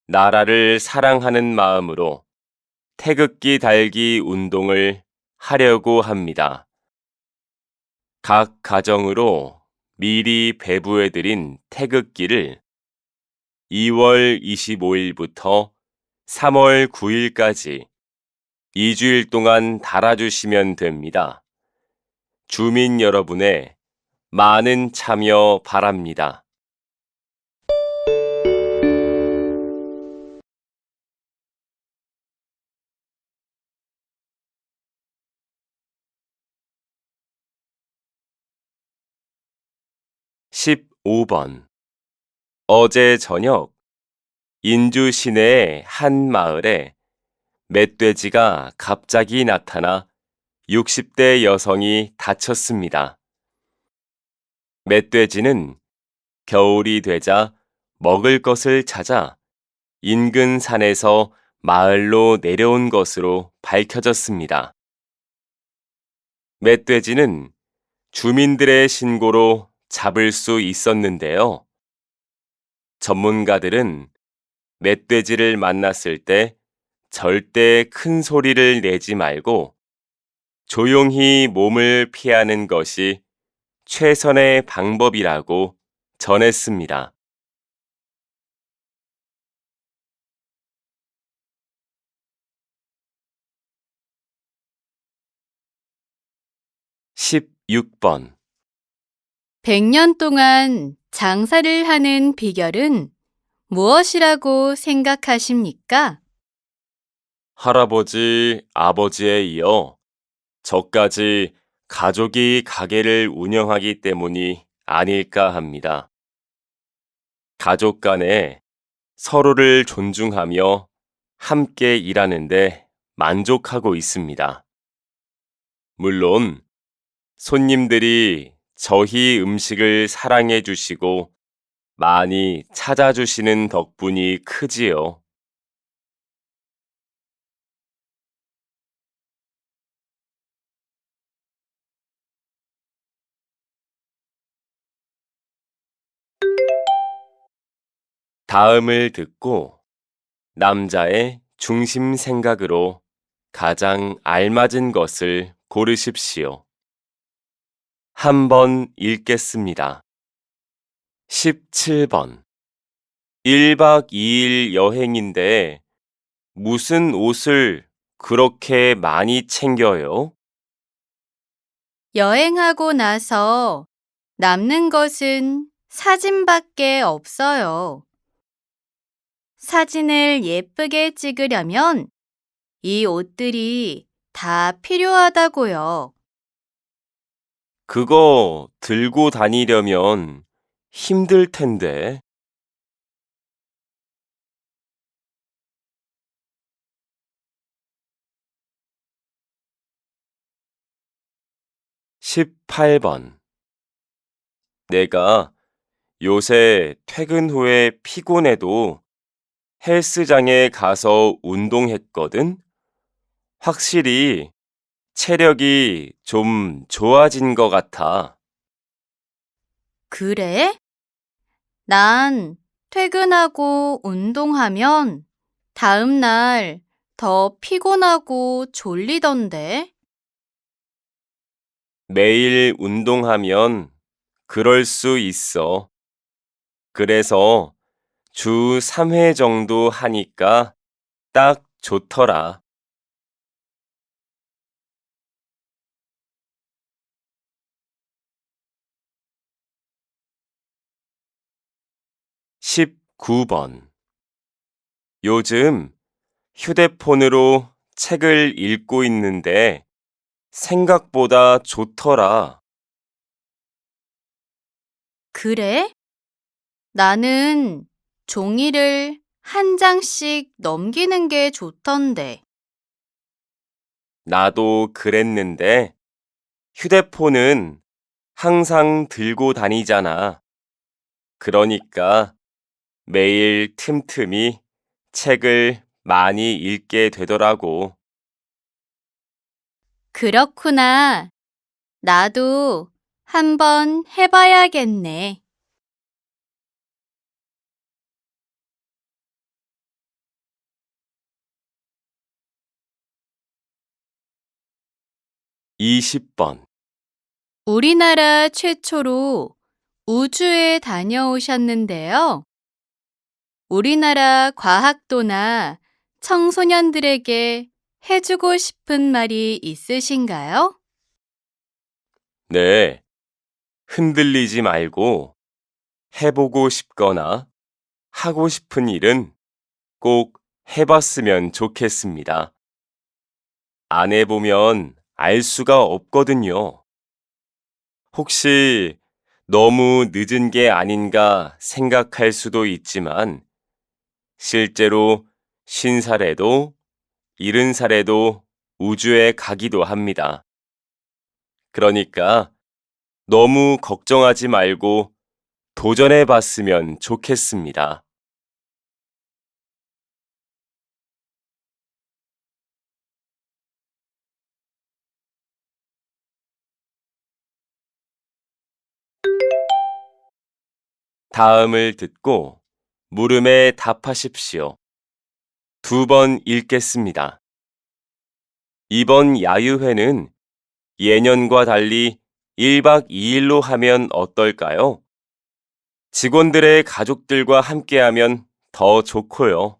나라를 사랑하는 마음으로 태극기 달기 운동을 하려고 합니다. 각 가정으로 미리 배부해드린 태극기를 2월 25일부터 3월 9일까지 2주일 동안 달아주시면 됩니다. 주민 여러분의 많은 참여 바랍니다. (15번) 어제 저녁 인주 시내의 한 마을에 멧돼지가 갑자기 나타나 60대 여성이 다쳤습니다. 멧돼지는 겨울이 되자 먹을 것을 찾아 인근 산에서 마을로 내려온 것으로 밝혀졌습니다. 멧돼지는 주민들의 신고로 잡을 수 있었는데요. 전문가들은 멧돼지를 만났을 때 절대 큰 소리를 내지 말고 조용히 몸을 피하는 것이 최선의 방법이라고 전했습니다. 16번. 100년 동안 장사를 하는 비결은 무엇이라고 생각하십니까? 할아버지, 아버지에 이어 저까지 가족이 가게를 운영하기 때문이 아닐까 합니다. 가족 간에 서로를 존중하며 함께 일하는데 만족하고 있습니다. 물론 손님들이 저희 음식을 사랑해 주시고 많이 찾아주시는 덕분이 크지요. '다음을 듣고 남자의 중심 생각으로 가장 알맞은 것을 고르십시오. 한번 읽겠습니다. 17번. 1박 2일 여행인데 무슨 옷을 그렇게 많이 챙겨요? 여행하고 나서 남는 것은 사진밖에 없어요. 사진을 예쁘게 찍으려면 이 옷들이 다 필요하다고요. 그거 들고 다니려면 힘들 텐데. 18번. 내가 요새 퇴근 후에 피곤해도 헬스장에 가서 운동했거든? 확실히 체력이 좀 좋아진 것 같아. 그래? 난 퇴근하고 운동하면 다음 날 더 피곤하고 졸리던데. 매일 운동하면 그럴 수 있어. 그래서 주 3회 정도 하니까 딱 좋더라. 19번. 요즘 휴대폰으로 책을 읽고 있는데 생각보다 좋더라. 그래? 나는 종이를 한 장씩 넘기는 게 좋던데. 나도 그랬는데 휴대폰은 항상 들고 다니잖아. 그러니까 매일 틈틈이 책을 많이 읽게 되더라고. 그렇구나. 나도 한번 해봐야겠네. 20번. 우리나라 최초로 우주에 다녀오셨는데요. 우리나라 과학도나 청소년들에게 해주고 싶은 말이 있으신가요? 네. 흔들리지 말고 해보고 싶거나 하고 싶은 일은 꼭 해봤으면 좋겠습니다. 안 해보면 알 수가 없거든요. 혹시 너무 늦은 게 아닌가 생각할 수도 있지만 실제로 50살에도 70살에도 우주에 가기도 합니다. 그러니까 너무 걱정하지 말고 도전해 봤으면 좋겠습니다. 다음을 듣고 물음에 답하십시오. 2번 읽겠습니다. 이번 야유회는 예년과 달리 1박 2일로 하면 어떨까요? 직원들의 가족들과 함께하면 더 좋고요.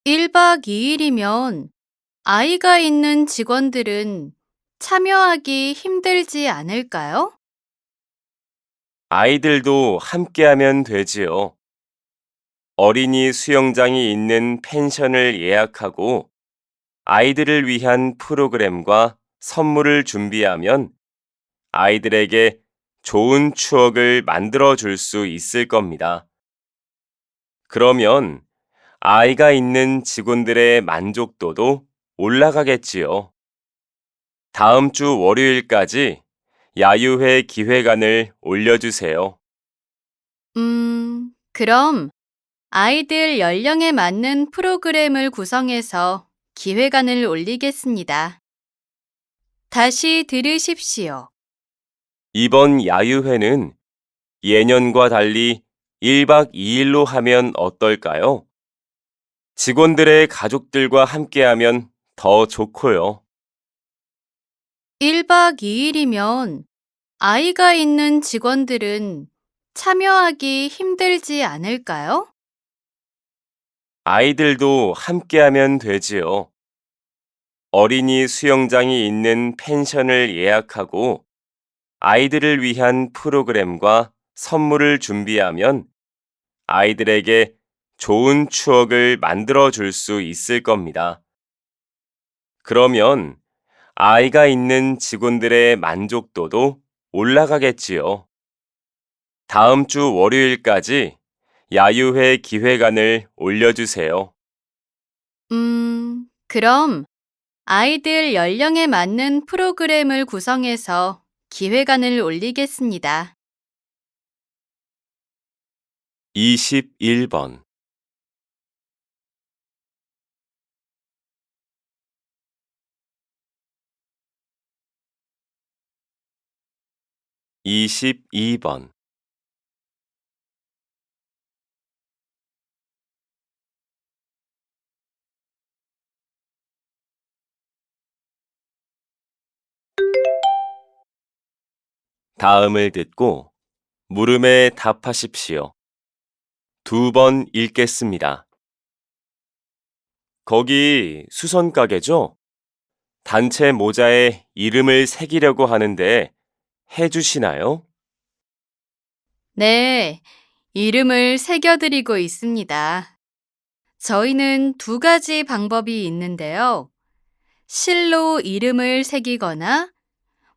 1박 2일이면 아이가 있는 직원들은 참여하기 힘들지 않을까요? 아이들도 함께하면 되지요. 어린이 수영장이 있는 펜션을 예약하고 아이들을 위한 프로그램과 선물을 준비하면 아이들에게 좋은 추억을 만들어 줄 수 있을 겁니다. 그러면 아이가 있는 직원들의 만족도도 올라가겠지요. 다음 주 월요일까지 야유회 기획안을 올려주세요. 그럼 아이들 연령에 맞는 프로그램을 구성해서 기획안을 올리겠습니다. 다시 들으십시오. 이번 야유회는 예년과 달리 1박 2일로 하면 어떨까요? 직원들의 가족들과 함께하면 더 좋고요. 1박 2일이면 아이가 있는 직원들은 참여하기 힘들지 않을까요? 아이들도 함께하면 되지요. 어린이 수영장이 있는 펜션을 예약하고 아이들을 위한 프로그램과 선물을 준비하면 아이들에게 좋은 추억을 만들어 줄 수 있을 겁니다. 그러면 아이가 있는 직원들의 만족도도 올라가겠지요. 다음 주 월요일까지 야유회 기획안을 올려주세요. 그럼 아이들 연령에 맞는 프로그램을 구성해서 기획안을 올리겠습니다. 21번 22번 다음을 듣고 물음에 답하십시오. 2번 읽겠습니다. 거기 수선 가게죠? 단체 모자에 이름을 새기려고 하는데 해주시나요? 네, 이름을 새겨드리고 있습니다. 저희는 두 가지 방법이 있는데요. 실로 이름을 새기거나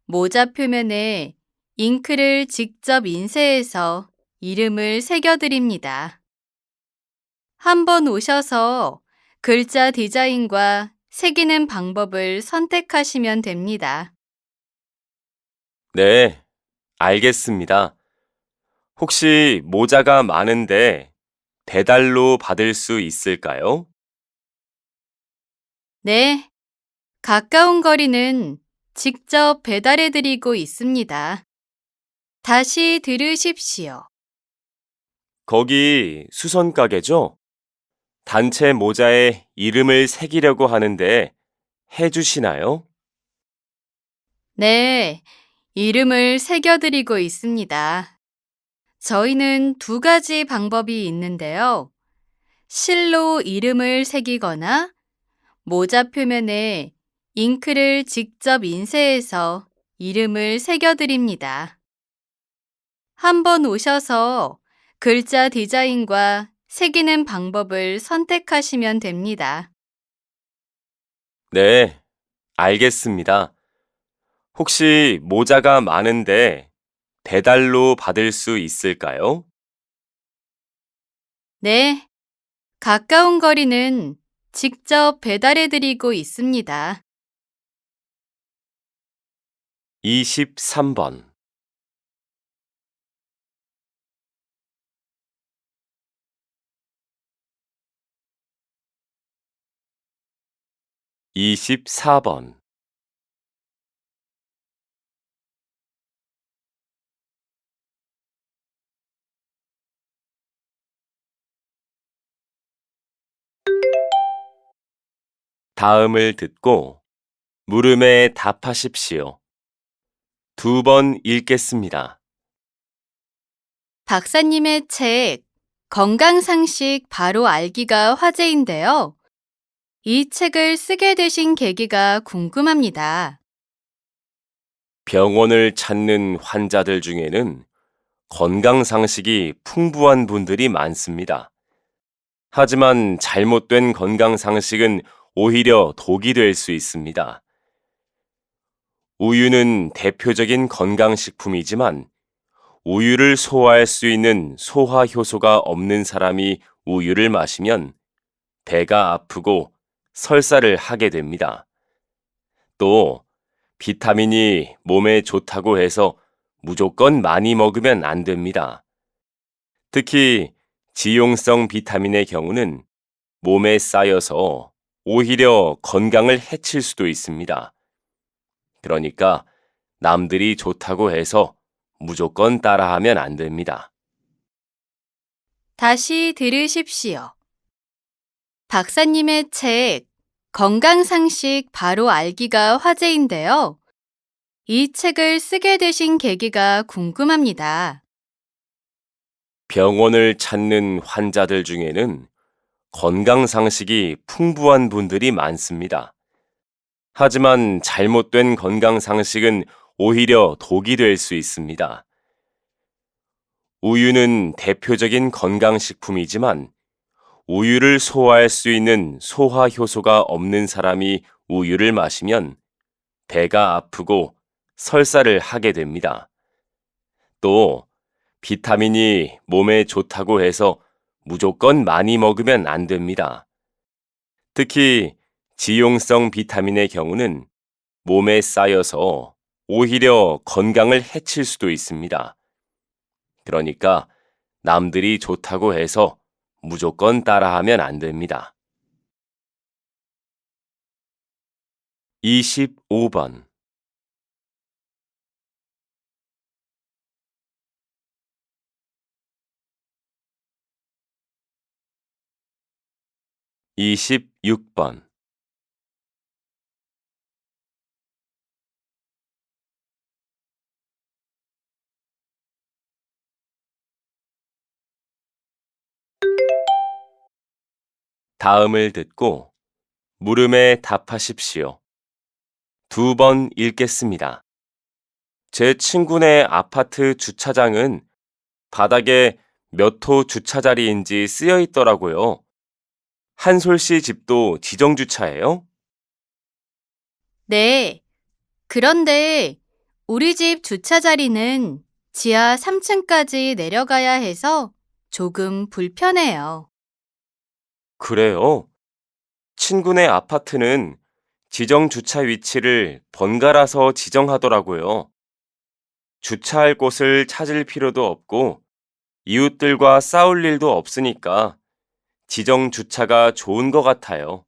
모자 표면에 잉크를 직접 인쇄해서 이름을 새겨드립니다. 한번 오셔서 글자 디자인과 새기는 방법을 선택하시면 됩니다. 네, 알겠습니다. 혹시 모자가 많은데 배달로 받을 수 있을까요? 네, 가까운 거리는 직접 배달해드리고 있습니다. 다시 들으십시오. 거기 수선 가게죠? 단체 모자에 이름을 새기려고 하는데 해주시나요? 네, 이름을 새겨드리고 있습니다. 저희는 두 가지 방법이 있는데요. 실로 이름을 새기거나 모자 표면에 잉크를 직접 인쇄해서 이름을 새겨드립니다. 한번 오셔서 글자 디자인과 새기는 방법을 선택하시면 됩니다. 네, 알겠습니다. 혹시 모자가 많은데 배달로 받을 수 있을까요? 네, 가까운 거리는 직접 배달해드리고 있습니다. 23번 24번 다음을 듣고 물음에 답하십시오. 2번 읽겠습니다. 박사님의 책 건강상식 바로 알기가 화제인데요. 이 책을 쓰게 되신 계기가 궁금합니다. 병원을 찾는 환자들 중에는 건강상식이 풍부한 분들이 많습니다. 하지만 잘못된 건강상식은 오히려 독이 될 수 있습니다. 우유는 대표적인 건강식품이지만 우유를 소화할 수 있는 소화 효소가 없는 사람이 우유를 마시면 배가 아프고 설사를 하게 됩니다. 또 비타민이 몸에 좋다고 해서 무조건 많이 먹으면 안 됩니다. 특히 지용성 비타민의 경우는 몸에 쌓여서 오히려 건강을 해칠 수도 있습니다. 그러니까 남들이 좋다고 해서 무조건 따라하면 안 됩니다. 다시 들으십시오. 박사님의 책 건강상식 바로 알기가 화제인데요. 이 책을 쓰게 되신 계기가 궁금합니다. 병원을 찾는 환자들 중에는 건강상식이 풍부한 분들이 많습니다. 하지만 잘못된 건강상식은 오히려 독이 될 수 있습니다. 우유는 대표적인 건강식품이지만 우유를 소화할 수 있는 소화 효소가 없는 사람이 우유를 마시면 배가 아프고 설사를 하게 됩니다. 또 비타민이 몸에 좋다고 해서 무조건 많이 먹으면 안 됩니다. 특히 지용성 비타민의 경우는 몸에 쌓여서 오히려 건강을 해칠 수도 있습니다. 그러니까 남들이 좋다고 해서 무조건 따라하면 안 됩니다. 25번 26번 다음을 듣고 물음에 답하십시오. 2번 읽겠습니다. 제 친구네 아파트 주차장은 바닥에 몇 호 주차 자리인지 쓰여 있더라고요. 한솔 씨 집도 지정 주차예요? 네. 그런데 우리 집 주차 자리는 지하 3층까지 내려가야 해서 조금 불편해요. 그래요? 친구네 아파트는 지정 주차 위치를 번갈아서 지정하더라고요. 주차할 곳을 찾을 필요도 없고 이웃들과 싸울 일도 없으니까 지정 주차가 좋은 것 같아요.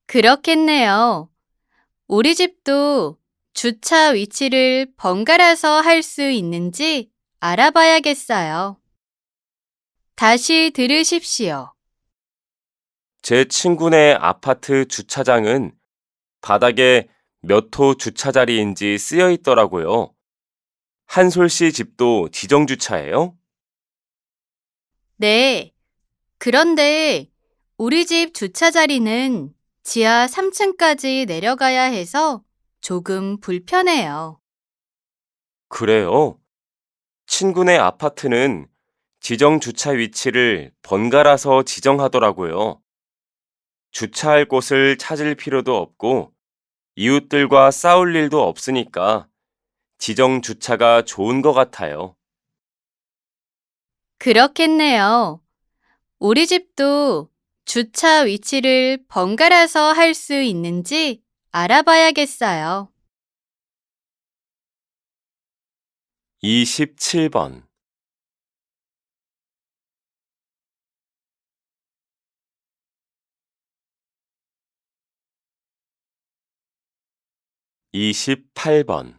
그렇겠네요. 우리 집도 주차 위치를 번갈아서 할 수 있는지 알아봐야겠어요. 다시 들으십시오. 제 친구네 아파트 주차장은 바닥에 몇 호 주차 자리인지 쓰여 있더라고요. 한솔 씨 집도 지정 주차예요? 네. 그런데 우리 집 주차 자리는 지하 3층까지 내려가야 해서 조금 불편해요. 그래요? 친구네 아파트는 지정 주차 위치를 번갈아서 지정하더라고요. 주차할 곳을 찾을 필요도 없고 이웃들과 싸울 일도 없으니까 지정 주차가 좋은 것 같아요. 그렇겠네요. 우리 집도 주차 위치를 번갈아서 할 수 있는지 알아봐야겠어요. 27번 28번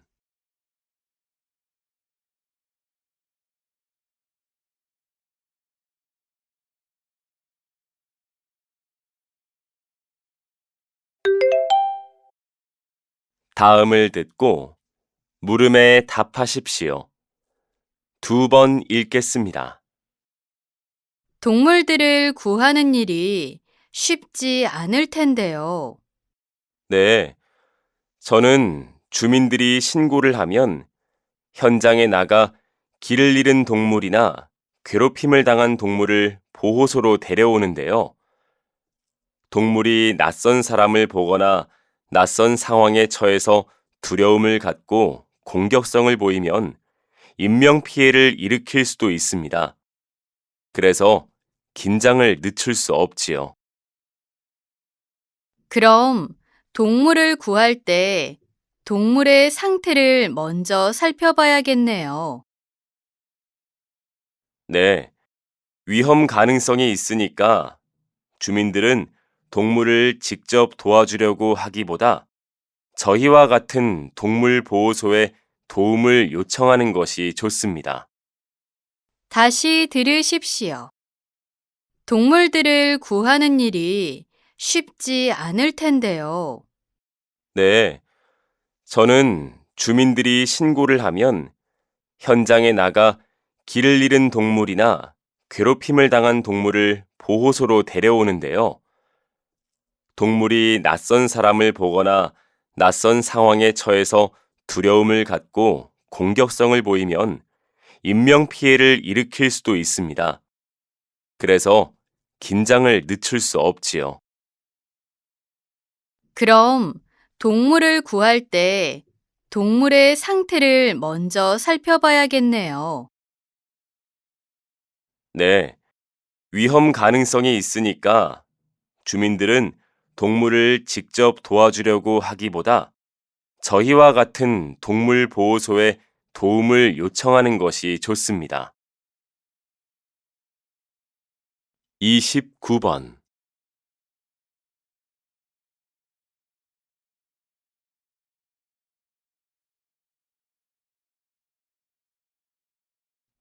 다음을 듣고 물음에 답하십시오. 2번 읽겠습니다. 동물들을 구하는 일이 쉽지 않을 텐데요. 네, 저는 주민들이 신고를 하면 현장에 나가 길을 잃은 동물이나 괴롭힘을 당한 동물을 보호소로 데려오는데요. 동물이 낯선 사람을 보거나 낯선 상황에 처해서 두려움을 갖고 공격성을 보이면 인명피해를 일으킬 수도 있습니다. 그래서 긴장을 늦출 수 없지요. 그럼 동물을 구할 때 동물의 상태를 먼저 살펴봐야겠네요. 네, 위험 가능성이 있으니까 주민들은 동물을 직접 도와주려고 하기보다 저희와 같은 동물 보호소에 도움을 요청하는 것이 좋습니다. 다시 들으십시오. 동물들을 구하는 일이 쉽지 않을 텐데요. 네, 저는 주민들이 신고를 하면 현장에 나가 길을 잃은 동물이나 괴롭힘을 당한 동물을 보호소로 데려오는데요. 동물이 낯선 사람을 보거나 낯선 상황에 처해서 두려움을 갖고 공격성을 보이면 인명피해를 일으킬 수도 있습니다. 그래서 긴장을 늦출 수 없지요. 그럼 동물을 구할 때 동물의 상태를 먼저 살펴봐야겠네요. 네, 위험 가능성이 있으니까 주민들은 동물을 직접 도와주려고 하기보다 저희와 같은 동물 보호소에 도움을 요청하는 것이 좋습니다. 29번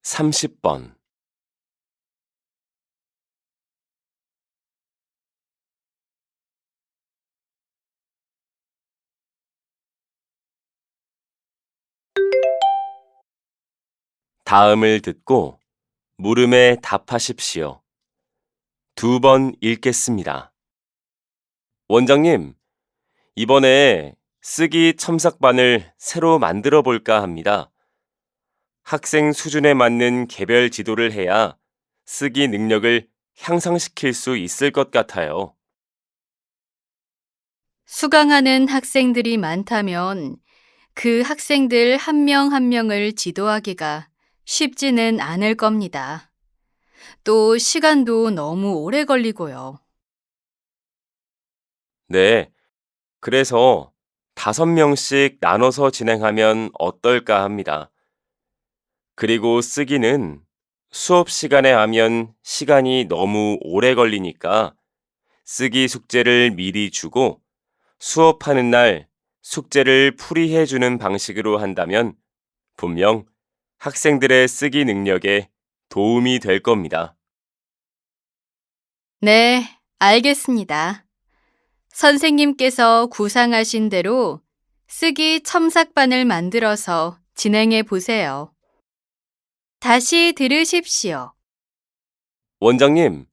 30번 다음을 듣고 물음에 답하십시오. 2번 읽겠습니다. 원장님, 이번에 쓰기 첨삭반을 새로 만들어 볼까 합니다. 학생 수준에 맞는 개별 지도를 해야 쓰기 능력을 향상시킬 수 있을 것 같아요. 수강하는 학생들이 많다면 그 학생들 한 명 한 명을 지도하기가 쉽지는 않을 겁니다. 또 시간도 너무 오래 걸리고요. 네, 그래서 5명씩 나눠서 진행하면 어떨까 합니다. 그리고 쓰기는 수업 시간에 하면 시간이 너무 오래 걸리니까 쓰기 숙제를 미리 주고 수업하는 날 숙제를 풀이해 주는 방식으로 한다면 분명 학생들의 쓰기 능력에 도움이 될 겁니다. 네, 알겠습니다. 선생님께서 구상하신 대로 쓰기 첨삭반을 만들어서 진행해 보세요. 다시 들으십시오. 원장님,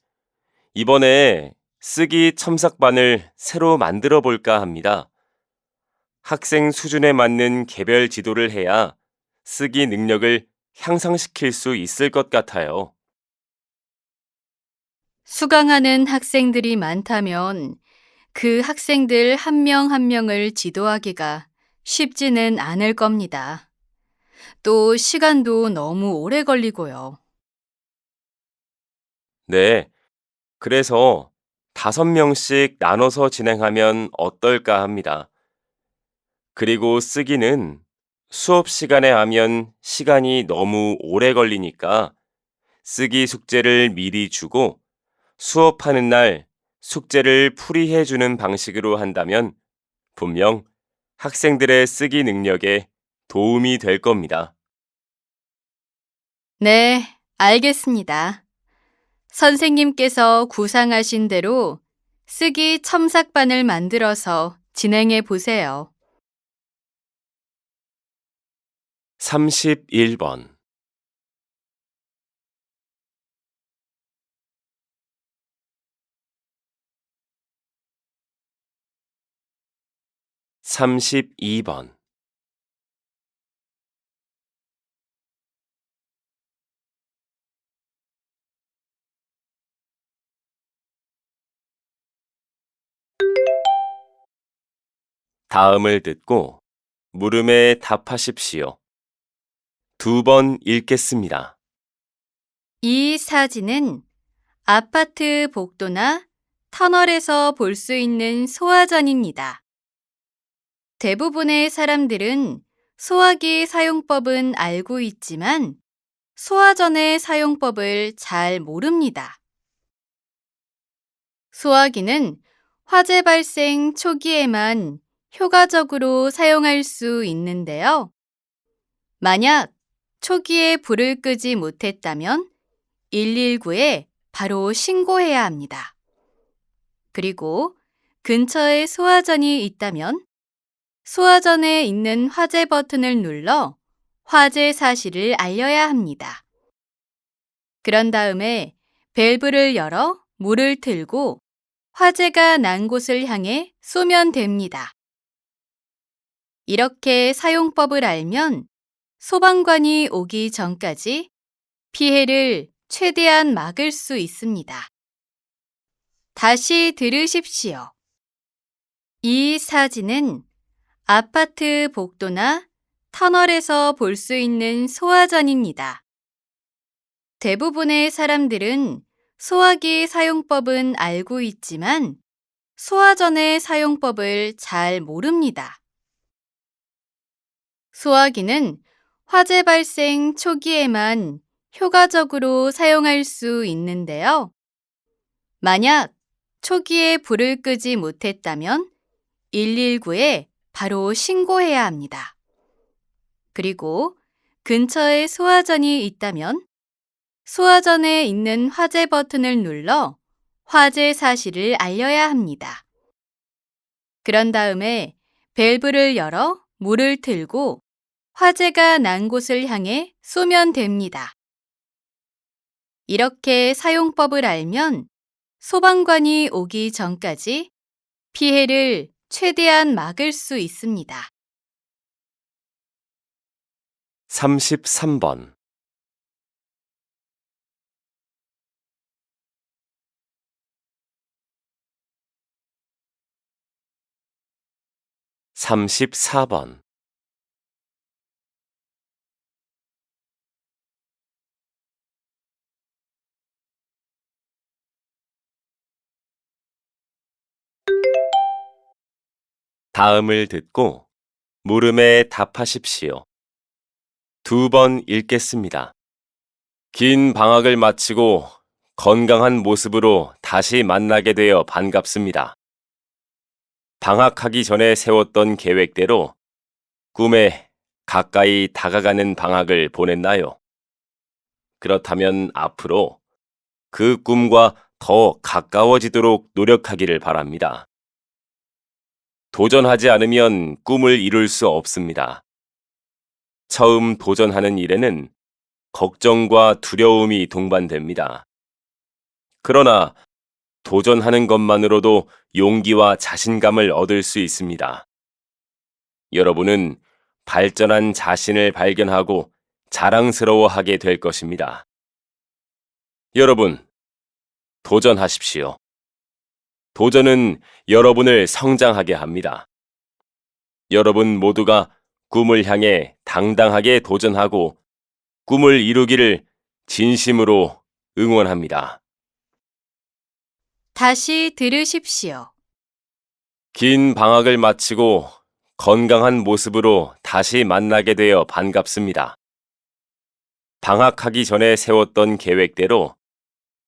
이번에 쓰기 첨삭반을 새로 만들어 볼까 합니다. 학생 수준에 맞는 개별 지도를 해야 쓰기 능력을 향상시킬 수 있을 것 같아요. 수강하는 학생들이 많다면 그 학생들 한 명 한 명을 지도하기가 쉽지는 않을 겁니다. 또 시간도 너무 오래 걸리고요. 네, 그래서 5명씩 나눠서 진행하면 어떨까 합니다. 그리고 쓰기는 수업 시간에 하면 시간이 너무 오래 걸리니까 쓰기 숙제를 미리 주고 수업하는 날 숙제를 풀이해 주는 방식으로 한다면 분명 학생들의 쓰기 능력에 도움이 될 겁니다. 네, 알겠습니다. 선생님께서 구상하신 대로 쓰기 첨삭반을 만들어서 진행해 보세요. 31번 32번 '다음을 듣고 물음에 답하십시오. 2번 읽겠습니다. 이 사진은 아파트 복도나 터널에서 볼 수 있는 소화전입니다. 대부분의 사람들은 소화기 사용법은 알고 있지만 소화전의 사용법을 잘 모릅니다. 소화기는 화재 발생 초기에만 효과적으로 사용할 수 있는데요. 만약 초기에 불을 끄지 못했다면 119에 바로 신고해야 합니다. 그리고 근처에 소화전이 있다면 소화전에 있는 화재 버튼을 눌러 화재 사실을 알려야 합니다. 그런 다음에 밸브를 열어 물을 틀고 화재가 난 곳을 향해 쏘면 됩니다. 이렇게 사용법을 알면 소방관이 오기 전까지 피해를 최대한 막을 수 있습니다. 다시 들으십시오. 이 사진은 아파트 복도나 터널에서 볼 수 있는 소화전입니다. 대부분의 사람들은 소화기 사용법은 알고 있지만 소화전의 사용법을 잘 모릅니다. 소화기는 화재 발생 초기에만 효과적으로 사용할 수 있는데요. 만약 초기에 불을 끄지 못했다면 119에 바로 신고해야 합니다. 그리고 근처에 소화전이 있다면 소화전에 있는 화재 버튼을 눌러 화재 사실을 알려야 합니다. 그런 다음에 밸브를 열어 물을 틀고 화재가 난 곳을 향해 쏘면 됩니다. 이렇게 사용법을 알면 소방관이 오기 전까지 피해를 최대한 막을 수 있습니다. 33번 34번 '다음을 듣고 물음에 답하십시오. 2번 읽겠습니다. 긴 방학을 마치고 건강한 모습으로 다시 만나게 되어 반갑습니다. 방학하기 전에 세웠던 계획대로 꿈에 가까이 다가가는 방학을 보냈나요? 그렇다면 앞으로 그 꿈과 더 가까워지도록 노력하기를 바랍니다. 도전하지 않으면 꿈을 이룰 수 없습니다. 처음 도전하는 일에는 걱정과 두려움이 동반됩니다. 그러나 도전하는 것만으로도 용기와 자신감을 얻을 수 있습니다. 여러분은 발전한 자신을 발견하고 자랑스러워하게 될 것입니다. 여러분, 도전하십시오. 도전은 여러분을 성장하게 합니다. 여러분 모두가 꿈을 향해 당당하게 도전하고 꿈을 이루기를 진심으로 응원합니다. 다시 들으십시오. 긴 방학을 마치고 건강한 모습으로 다시 만나게 되어 반갑습니다. 방학하기 전에 세웠던 계획대로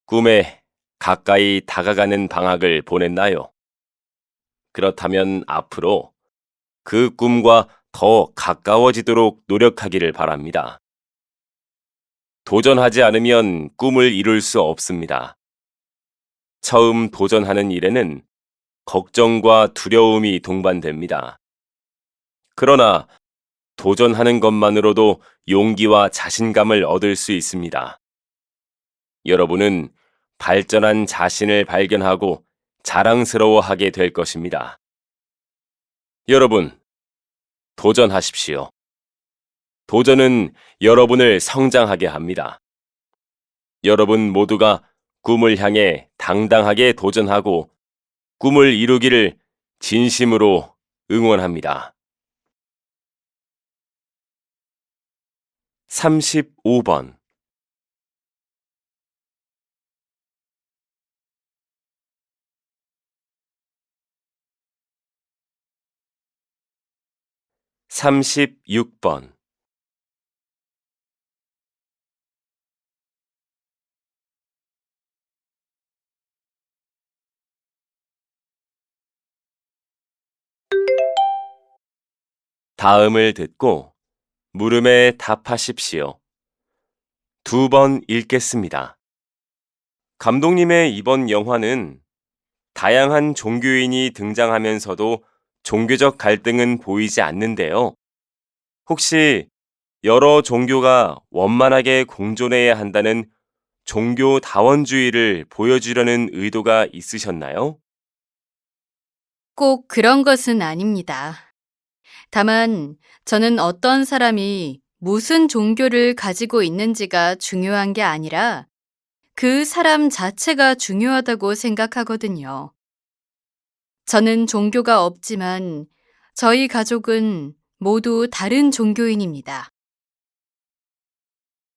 꿈에 가까이 다가가는 방학을 보냈나요? 그렇다면 앞으로 그 꿈과 더 가까워지도록 노력하기를 바랍니다. 도전하지 않으면 꿈을 이룰 수 없습니다. 처음 도전하는 일에는 걱정과 두려움이 동반됩니다. 그러나 도전하는 것만으로도 용기와 자신감을 얻을 수 있습니다. 여러분은 발전한 자신을 발견하고 자랑스러워하게 될 것입니다. 여러분, 도전하십시오. 도전은 여러분을 성장하게 합니다. 여러분 모두가 꿈을 향해 당당하게 도전하고 꿈을 이루기를 진심으로 응원합니다. 35번 36번 다음을 듣고 물음에 답하십시오. 2번 읽겠습니다. 감독님의 이번 영화는 다양한 종교인이 등장하면서도 종교적 갈등은 보이지 않는데요. 혹시 여러 종교가 원만하게 공존해야 한다는 종교 다원주의를 보여주려는 의도가 있으셨나요? 꼭 그런 것은 아닙니다. 다만 저는 어떤 사람이 무슨 종교를 가지고 있는지가 중요한 게 아니라 그 사람 자체가 중요하다고 생각하거든요. 저는 종교가 없지만 저희 가족은 모두 다른 종교인입니다.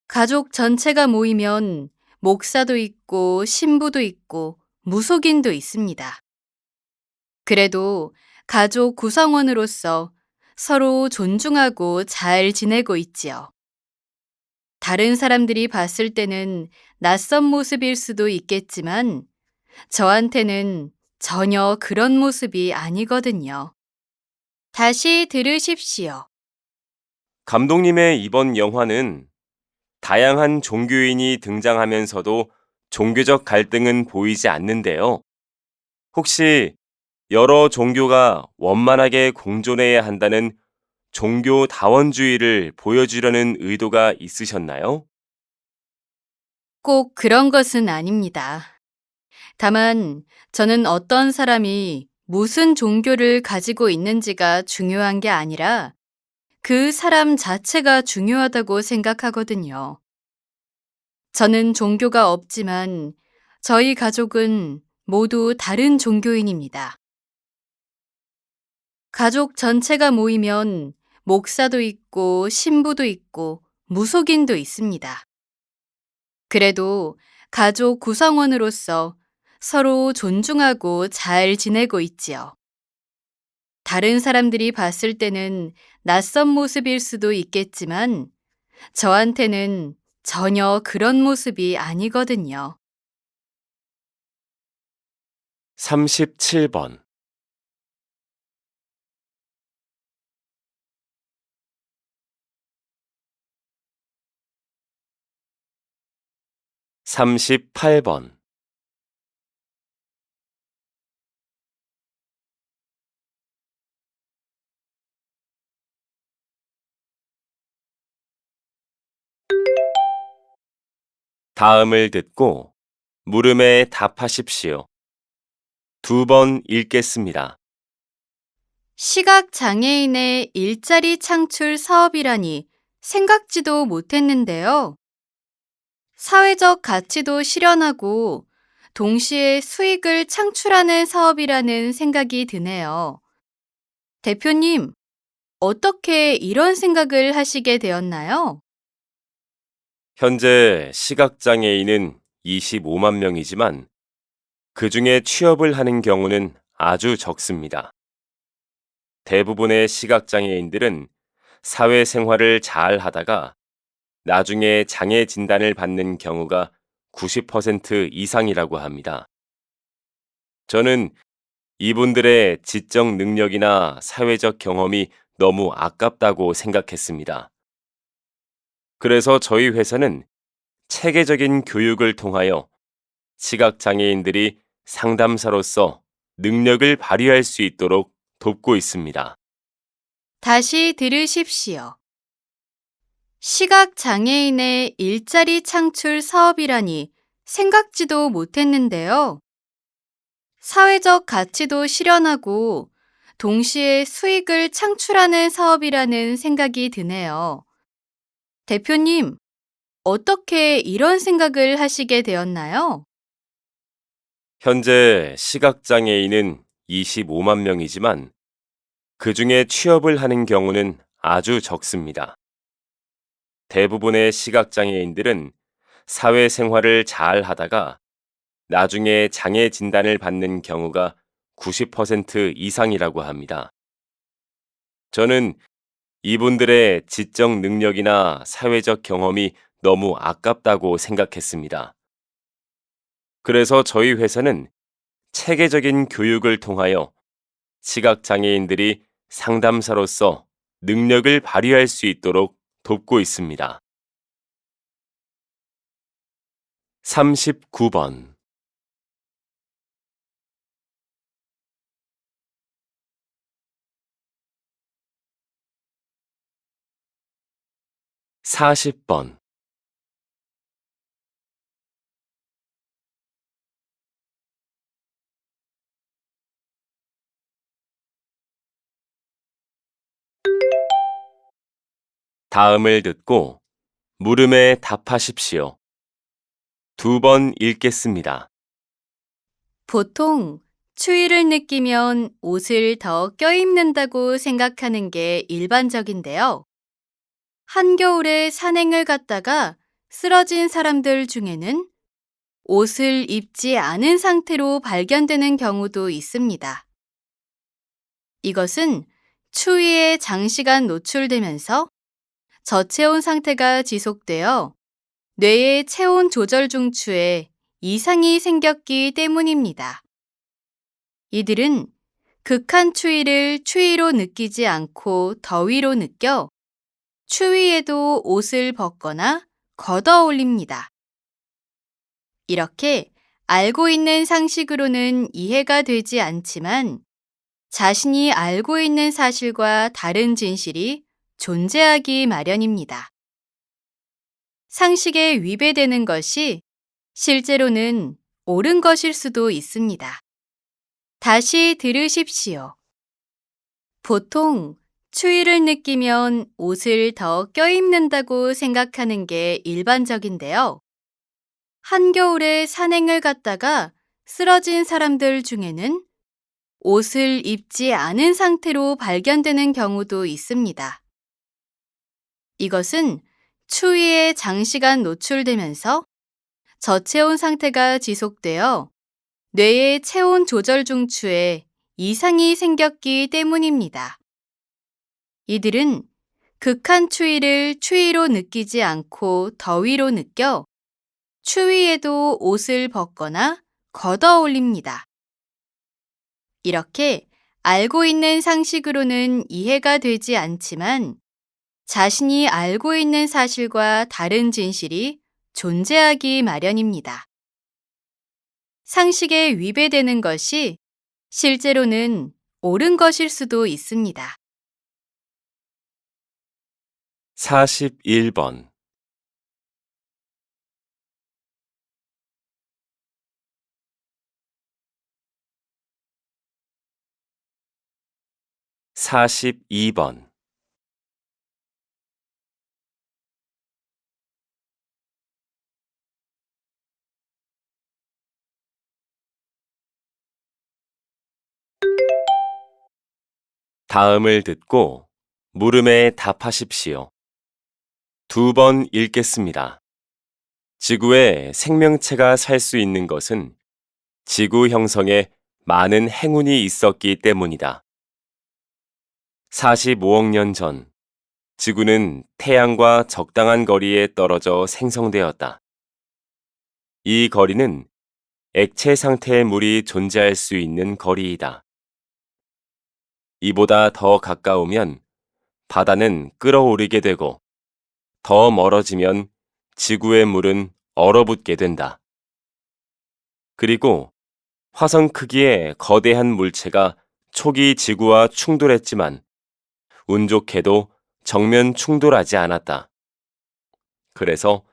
가족 전체가 모이면 목사도 있고 신부도 있고 무속인도 있습니다. 그래도 가족 구성원으로서 서로 존중하고 잘 지내고 있지요. 다른 사람들이 봤을 때는 낯선 모습일 수도 있겠지만 저한테는 전혀 그런 모습이 아니거든요. 다시 들으십시오. 감독님의 이번 영화는 다양한 종교인이 등장하면서도 종교적 갈등은 보이지 않는데요. 혹시 여러 종교가 원만하게 공존해야 한다는 종교 다원주의를 보여주려는 의도가 있으셨나요? 꼭 그런 것은 아닙니다. 다만 저는 어떤 사람이 무슨 종교를 가지고 있는지가 중요한 게 아니라 그 사람 자체가 중요하다고 생각하거든요. 저는 종교가 없지만 저희 가족은 모두 다른 종교인입니다. 가족 전체가 모이면 목사도 있고 신부도 있고 무속인도 있습니다. 그래도 가족 구성원으로서 서로 존중하고 잘 지내고 있지요. 다른 사람들이 봤을 때는 낯선 모습일 수도 있겠지만 저한테는 전혀 그런 모습이 아니거든요. 37번 38번 다음을 듣고 물음에 답하십시오. 2번 읽겠습니다. 시각장애인의 일자리 창출 사업이라니 생각지도 못했는데요. 사회적 가치도 실현하고 동시에 수익을 창출하는 사업이라는 생각이 드네요. 대표님, 어떻게 이런 생각을 하시게 되었나요? 현재 시각장애인은 25만 명이지만 그 중에 취업을 하는 경우는 아주 적습니다. 대부분의 시각장애인들은 사회생활을 잘 하다가 나중에 장애 진단을 받는 경우가 90% 이상이라고 합니다. 저는 이분들의 지적 능력이나 사회적 경험이 너무 아깝다고 생각했습니다. 그래서 저희 회사는 체계적인 교육을 통하여 시각장애인들이 상담사로서 능력을 발휘할 수 있도록 돕고 있습니다. 다시 들으십시오. 시각장애인의 일자리 창출 사업이라니 생각지도 못했는데요. 사회적 가치도 실현하고 동시에 수익을 창출하는 사업이라는 생각이 드네요. 대표님, 어떻게 이런 생각을 하시게 되었나요? 현재 시각장애인은 25만 명이지만 그중에 취업을 하는 경우는 아주 적습니다. 대부분의 시각장애인들은 사회생활을 잘 하다가 나중에 장애 진단을 받는 경우가 90% 이상이라고 합니다. 저는 이분들의 지적 능력이나 사회적 경험이 너무 아깝다고 생각했습니다. 그래서 저희 회사는 체계적인 교육을 통하여 시각장애인들이 상담사로서 능력을 발휘할 수 있도록 돕고 있습니다. 39번 40번 다음을 듣고 물음에 답하십시오. 2번 읽겠습니다. 보통 추위를 느끼면 옷을 더 껴입는다고 생각하는 게 일반적인데요. 한겨울에 산행을 갔다가 쓰러진 사람들 중에는 옷을 입지 않은 상태로 발견되는 경우도 있습니다. 이것은 추위에 장시간 노출되면서 저체온 상태가 지속되어 뇌의 체온 조절 중추에 이상이 생겼기 때문입니다. 이들은 극한 추위를 추위로 느끼지 않고 더위로 느껴 추위에도 옷을 벗거나 걷어 올립니다. 이렇게 알고 있는 상식으로는 이해가 되지 않지만 자신이 알고 있는 사실과 다른 진실이 존재하기 마련입니다. 상식에 위배되는 것이 실제로는 옳은 것일 수도 있습니다. 다시 들으십시오. 보통 추위를 느끼면 옷을 더 껴입는다고 생각하는 게 일반적인데요. 한겨울에 산행을 갔다가 쓰러진 사람들 중에는 옷을 입지 않은 상태로 발견되는 경우도 있습니다. 이것은 추위에 장시간 노출되면서 저체온 상태가 지속되어 뇌의 체온 조절 중추에 이상이 생겼기 때문입니다. 이들은 극한 추위를 추위로 느끼지 않고 더위로 느껴 추위에도 옷을 벗거나 걷어 올립니다. 이렇게 알고 있는 상식으로는 이해가 되지 않지만 자신이 알고 있는 사실과 다른 진실이 존재하기 마련입니다. 상식에 위배되는 것이 실제로는 옳은 것일 수도 있습니다. 41번 42번 다음을 듣고 물음에 답하십시오. 2번 읽겠습니다. 지구에 생명체가 살 수 있는 것은 지구 형성에 많은 행운이 있었기 때문이다. 45억 년 전, 지구는 태양과 적당한 거리에 떨어져 생성되었다. 이 거리는 액체 상태의 물이 존재할 수 있는 거리이다. 이보다 더 가까우면 바다는 끓어오르게 되고 더 멀어지면 지구의 물은 얼어붙게 된다. 그리고 화성 크기의 거대한 물체가 초기 지구와 충돌했지만 운 좋게도 정면 충돌하지 않았다. 그래서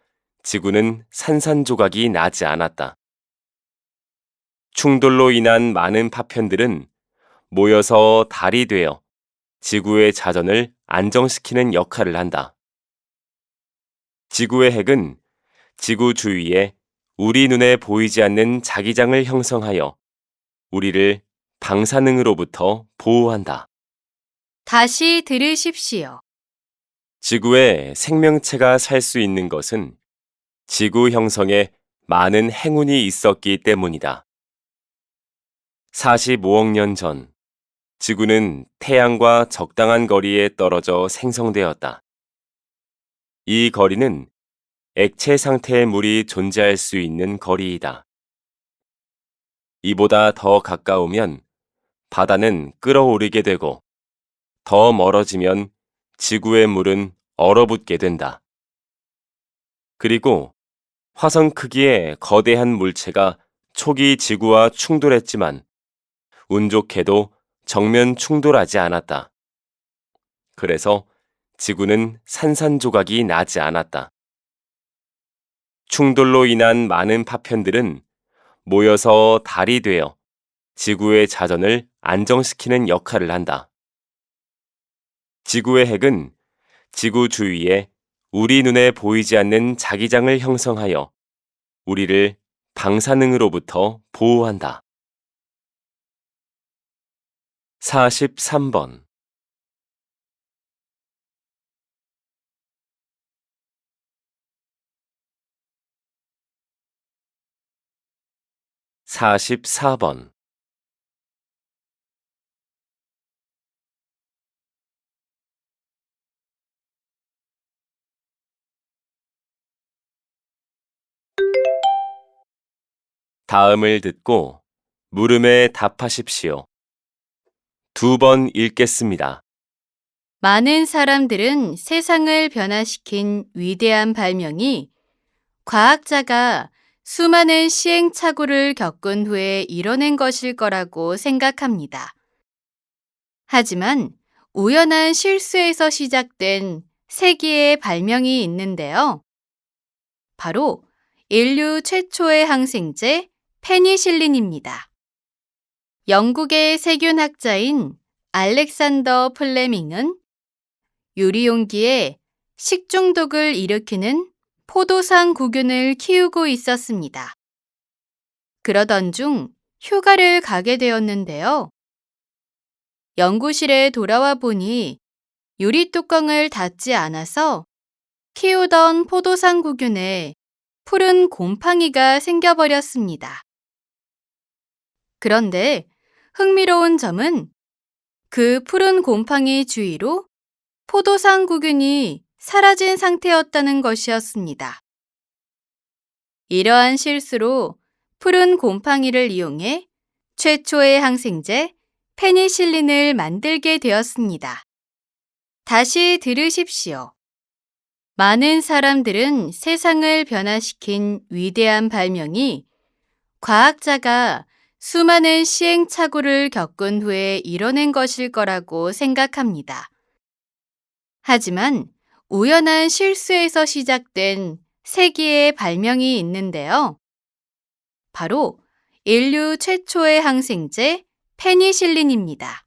지구는 산산조각이 나지 않았다. 충돌로 인한 많은 파편들은 모여서 달이 되어 지구의 자전을 안정시키는 역할을 한다. 지구의 핵은 지구 주위에 우리 눈에 보이지 않는 자기장을 형성하여 우리를 방사능으로부터 보호한다. 다시 들으십시오. 지구에 생명체가 살 수 있는 것은 지구 형성에 많은 행운이 있었기 때문이다. 45억 년 전, 지구는 태양과 적당한 거리에 떨어져 생성되었다. 이 거리는 액체 상태의 물이 존재할 수 있는 거리이다. 이보다 더 가까우면 바다는 끓어오르게 되고 더 멀어지면 지구의 물은 얼어붙게 된다. 그리고 화성 크기의 거대한 물체가 초기 지구와 충돌했지만 운 좋게도 정면 충돌하지 않았다. 그래서 지구는 산산조각이 나지 않았다. 충돌로 인한 많은 파편들은 모여서 달이 되어 지구의 자전을 안정시키는 역할을 한다. 지구의 핵은 지구 주위에 우리 눈에 보이지 않는 자기장을 형성하여 우리를 방사능으로부터 보호한다. 43번 44번 다음을 듣고 물음에 답하십시오. 2번 읽겠습니다. 많은 사람들은 세상을 변화시킨 위대한 발명이 과학자가 수많은 시행착오를 겪은 후에 이뤄낸 것일 거라고 생각합니다. 하지만 우연한 실수에서 시작된 세기의 발명이 있는데요. 바로 인류 최초의 항생제 페니실린입니다. 영국의 세균학자인 알렉산더 플레밍은 유리용기에 식중독을 일으키는 포도상 구균을 키우고 있었습니다. 그러던 중 휴가를 가게 되었는데요. 연구실에 돌아와 보니 유리 뚜껑을 닫지 않아서 키우던 포도상 구균에 푸른 곰팡이가 생겨버렸습니다. 그런데 흥미로운 점은 그 푸른 곰팡이 주위로 포도상 구균이 사라진 상태였다는 것이었습니다. 이러한 실수로 푸른 곰팡이를 이용해 최초의 항생제 페니실린을 만들게 되었습니다. 다시 들으십시오. 많은 사람들은 세상을 변화시킨 위대한 발명이 과학자가 수많은 시행착오를 겪은 후에 이뤄낸 것일 거라고 생각합니다. 하지만 우연한 실수에서 시작된 세기의 발명이 있는데요. 바로 인류 최초의 항생제 페니실린입니다.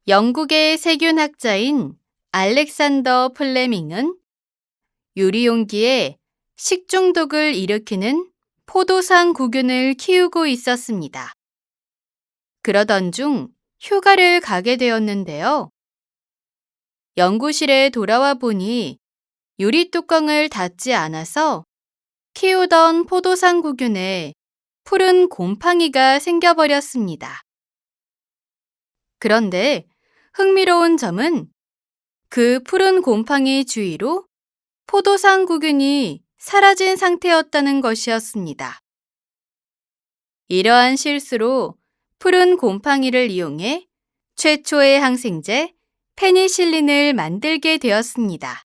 영국의 세균학자인 알렉산더 플레밍은 유리용기에 식중독을 일으키는 포도상 구균을 키우고 있었습니다. 그러던 중 휴가를 가게 되었는데요. 연구실에 돌아와 보니 유리 뚜껑을 닫지 않아서 키우던 포도상 구균에 푸른 곰팡이가 생겨버렸습니다. 그런데 흥미로운 점은 그 푸른 곰팡이 주위로 포도상 구균이 사라진 상태였다는 것이었습니다. 이러한 실수로 푸른 곰팡이를 이용해 최초의 항생제 페니실린을 만들게 되었습니다.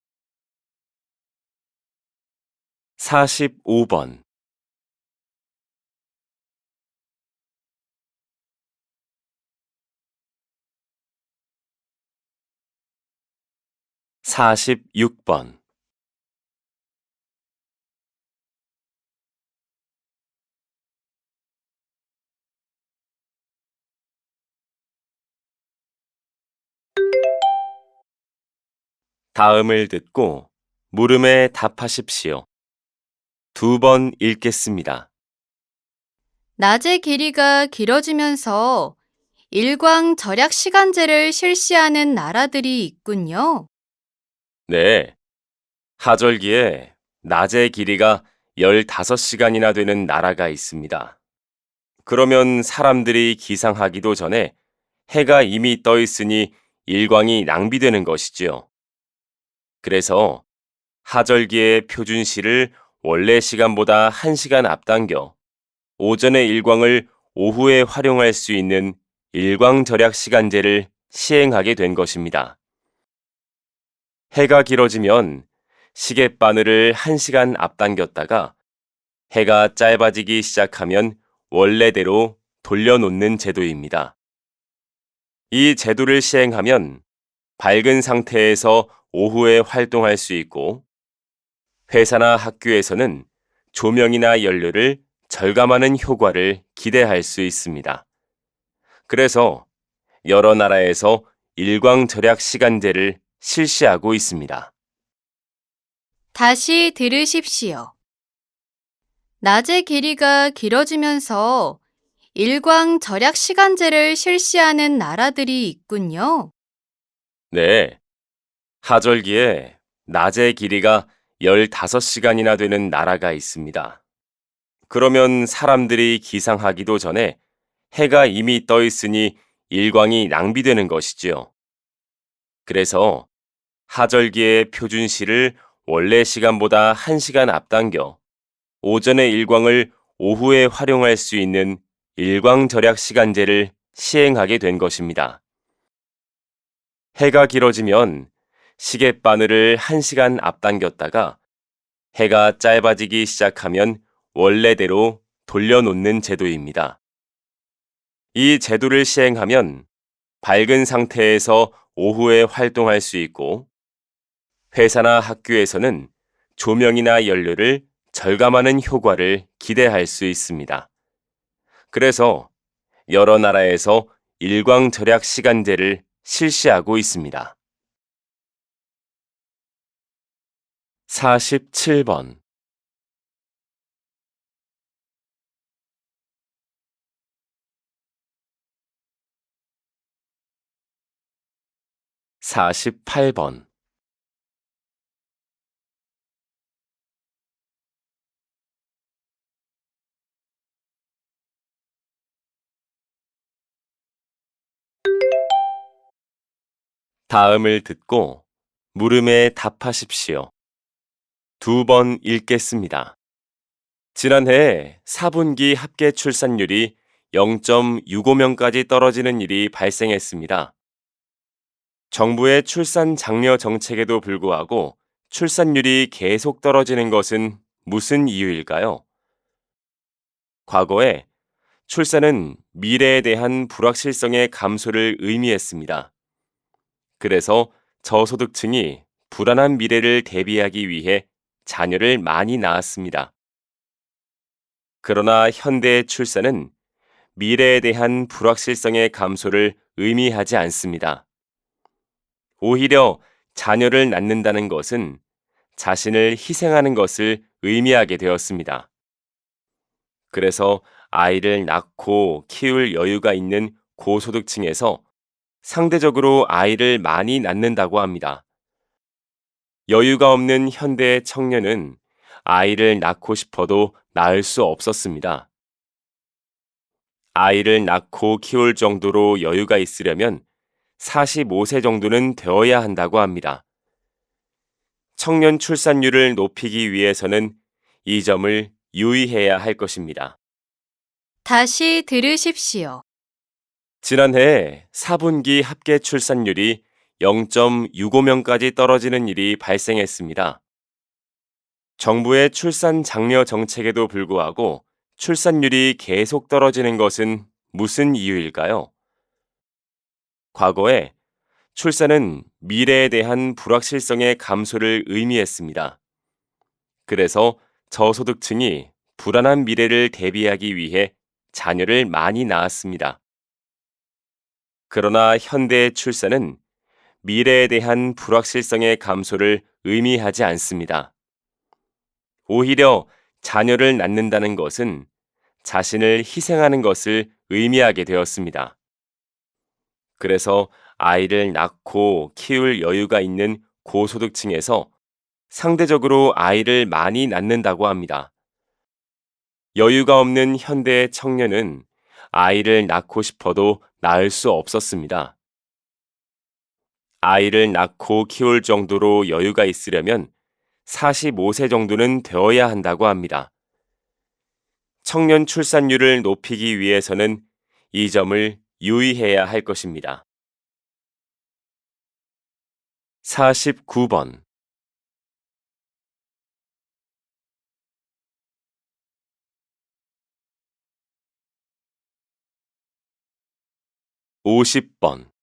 45번 46번. 다음을 듣고 물음에 답하십시오. 2번 읽겠습니다. 낮의 길이가 길어지면서 일광 절약 시간제를 실시하는 나라들이 있군요. 네. 하절기에 낮의 길이가 15시간이나 되는 나라가 있습니다. 그러면 사람들이 기상하기도 전에 해가 이미 떠 있으니 일광이 낭비되는 것이지요. 그래서 하절기의 표준시를 원래 시간보다 1시간 앞당겨 오전의 일광을 오후에 활용할 수 있는 일광 절약 시간제를 시행하게 된 것입니다. 해가 길어지면 시계바늘을 1시간 앞당겼다가 해가 짧아지기 시작하면 원래대로 돌려놓는 제도입니다. 이 제도를 시행하면 밝은 상태에서 오후에 활동할 수 있고 회사나 학교에서는 조명이나 연료를 절감하는 효과를 기대할 수 있습니다. 그래서 여러 나라에서 일광 절약 시간제를 실시하고 있습니다. 다시 들으십시오. 낮의 길이가 길어지면서 일광 절약 시간제를 실시하는 나라들이 있군요. 네. 하절기에 낮의 길이가 15시간이나 되는 나라가 있습니다. 그러면 사람들이 기상하기도 전에 해가 이미 떠 있으니 일광이 낭비되는 것이지요. 그래서 하절기의 표준시를 원래 시간보다 1시간 앞당겨 오전의 일광을 오후에 활용할 수 있는 일광 절약 시간제를 시행하게 된 것입니다. 해가 길어지면 시계바늘을 1시간 앞당겼다가 해가 짧아지기 시작하면 원래대로 돌려놓는 제도입니다. 이 제도를 시행하면 밝은 상태에서 오후에 활동할 수 있고 회사나 학교에서는 조명이나 연료를 절감하는 효과를 기대할 수 있습니다. 그래서 여러 나라에서 일광 절약 시간제를 실시하고 있습니다. 47번. 48번. 다음을 듣고 물음에 답하십시오. 2번 읽겠습니다. 지난해 4분기 합계 출산율이 0.65명까지 떨어지는 일이 발생했습니다. 정부의 출산 장려 정책에도 불구하고 출산율이 계속 떨어지는 것은 무슨 이유일까요? 과거에 출산은 미래에 대한 불확실성의 감소를 의미했습니다. 그래서 저소득층이 불안한 미래를 대비하기 위해 자녀를 많이 낳았습니다. 그러나 현대의 출산은 미래에 대한 불확실성의 감소를 의미하지 않습니다. 오히려 자녀를 낳는다는 것은 자신을 희생하는 것을 의미하게 되었습니다. 그래서 아이를 낳고 키울 여유가 있는 고소득층에서 상대적으로 아이를 많이 낳는다고 합니다. 여유가 없는 현대의 청년은 아이를 낳고 싶어도 낳을 수 없었습니다. 아이를 낳고 키울 정도로 여유가 있으려면 45세 정도는 되어야 한다고 합니다. 청년 출산율을 높이기 위해서는 이 점을 유의해야 할 것입니다. 다시 들으십시오. 지난해 4분기 합계 출산율이 0.65명까지 떨어지는 일이 발생했습니다. 정부의 출산 장려 정책에도 불구하고 출산율이 계속 떨어지는 것은 무슨 이유일까요? 과거에 출산은 미래에 대한 불확실성의 감소를 의미했습니다. 그래서 저소득층이 불안한 미래를 대비하기 위해 자녀를 많이 낳았습니다. 그러나 현대의 출산은 미래에 대한 불확실성의 감소를 의미하지 않습니다. 오히려 자녀를 낳는다는 것은 자신을 희생하는 것을 의미하게 되었습니다. 그래서 아이를 낳고 키울 여유가 있는 고소득층에서 상대적으로 아이를 많이 낳는다고 합니다. 여유가 없는 현대의 청년은 아이를 낳고 싶어도 낳을 수 없었습니다. 아이를 낳고 키울 정도로 여유가 있으려면 45세 정도는 되어야 한다고 합니다. 청년 출산율을 높이기 위해서는 이 점을 유의해야 할 것입니다. 49번 50번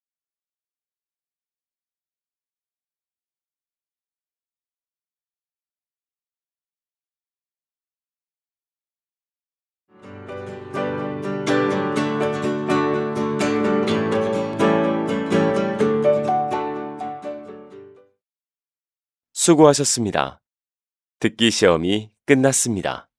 수고하셨습니다. 듣기 시험이 끝났습니다.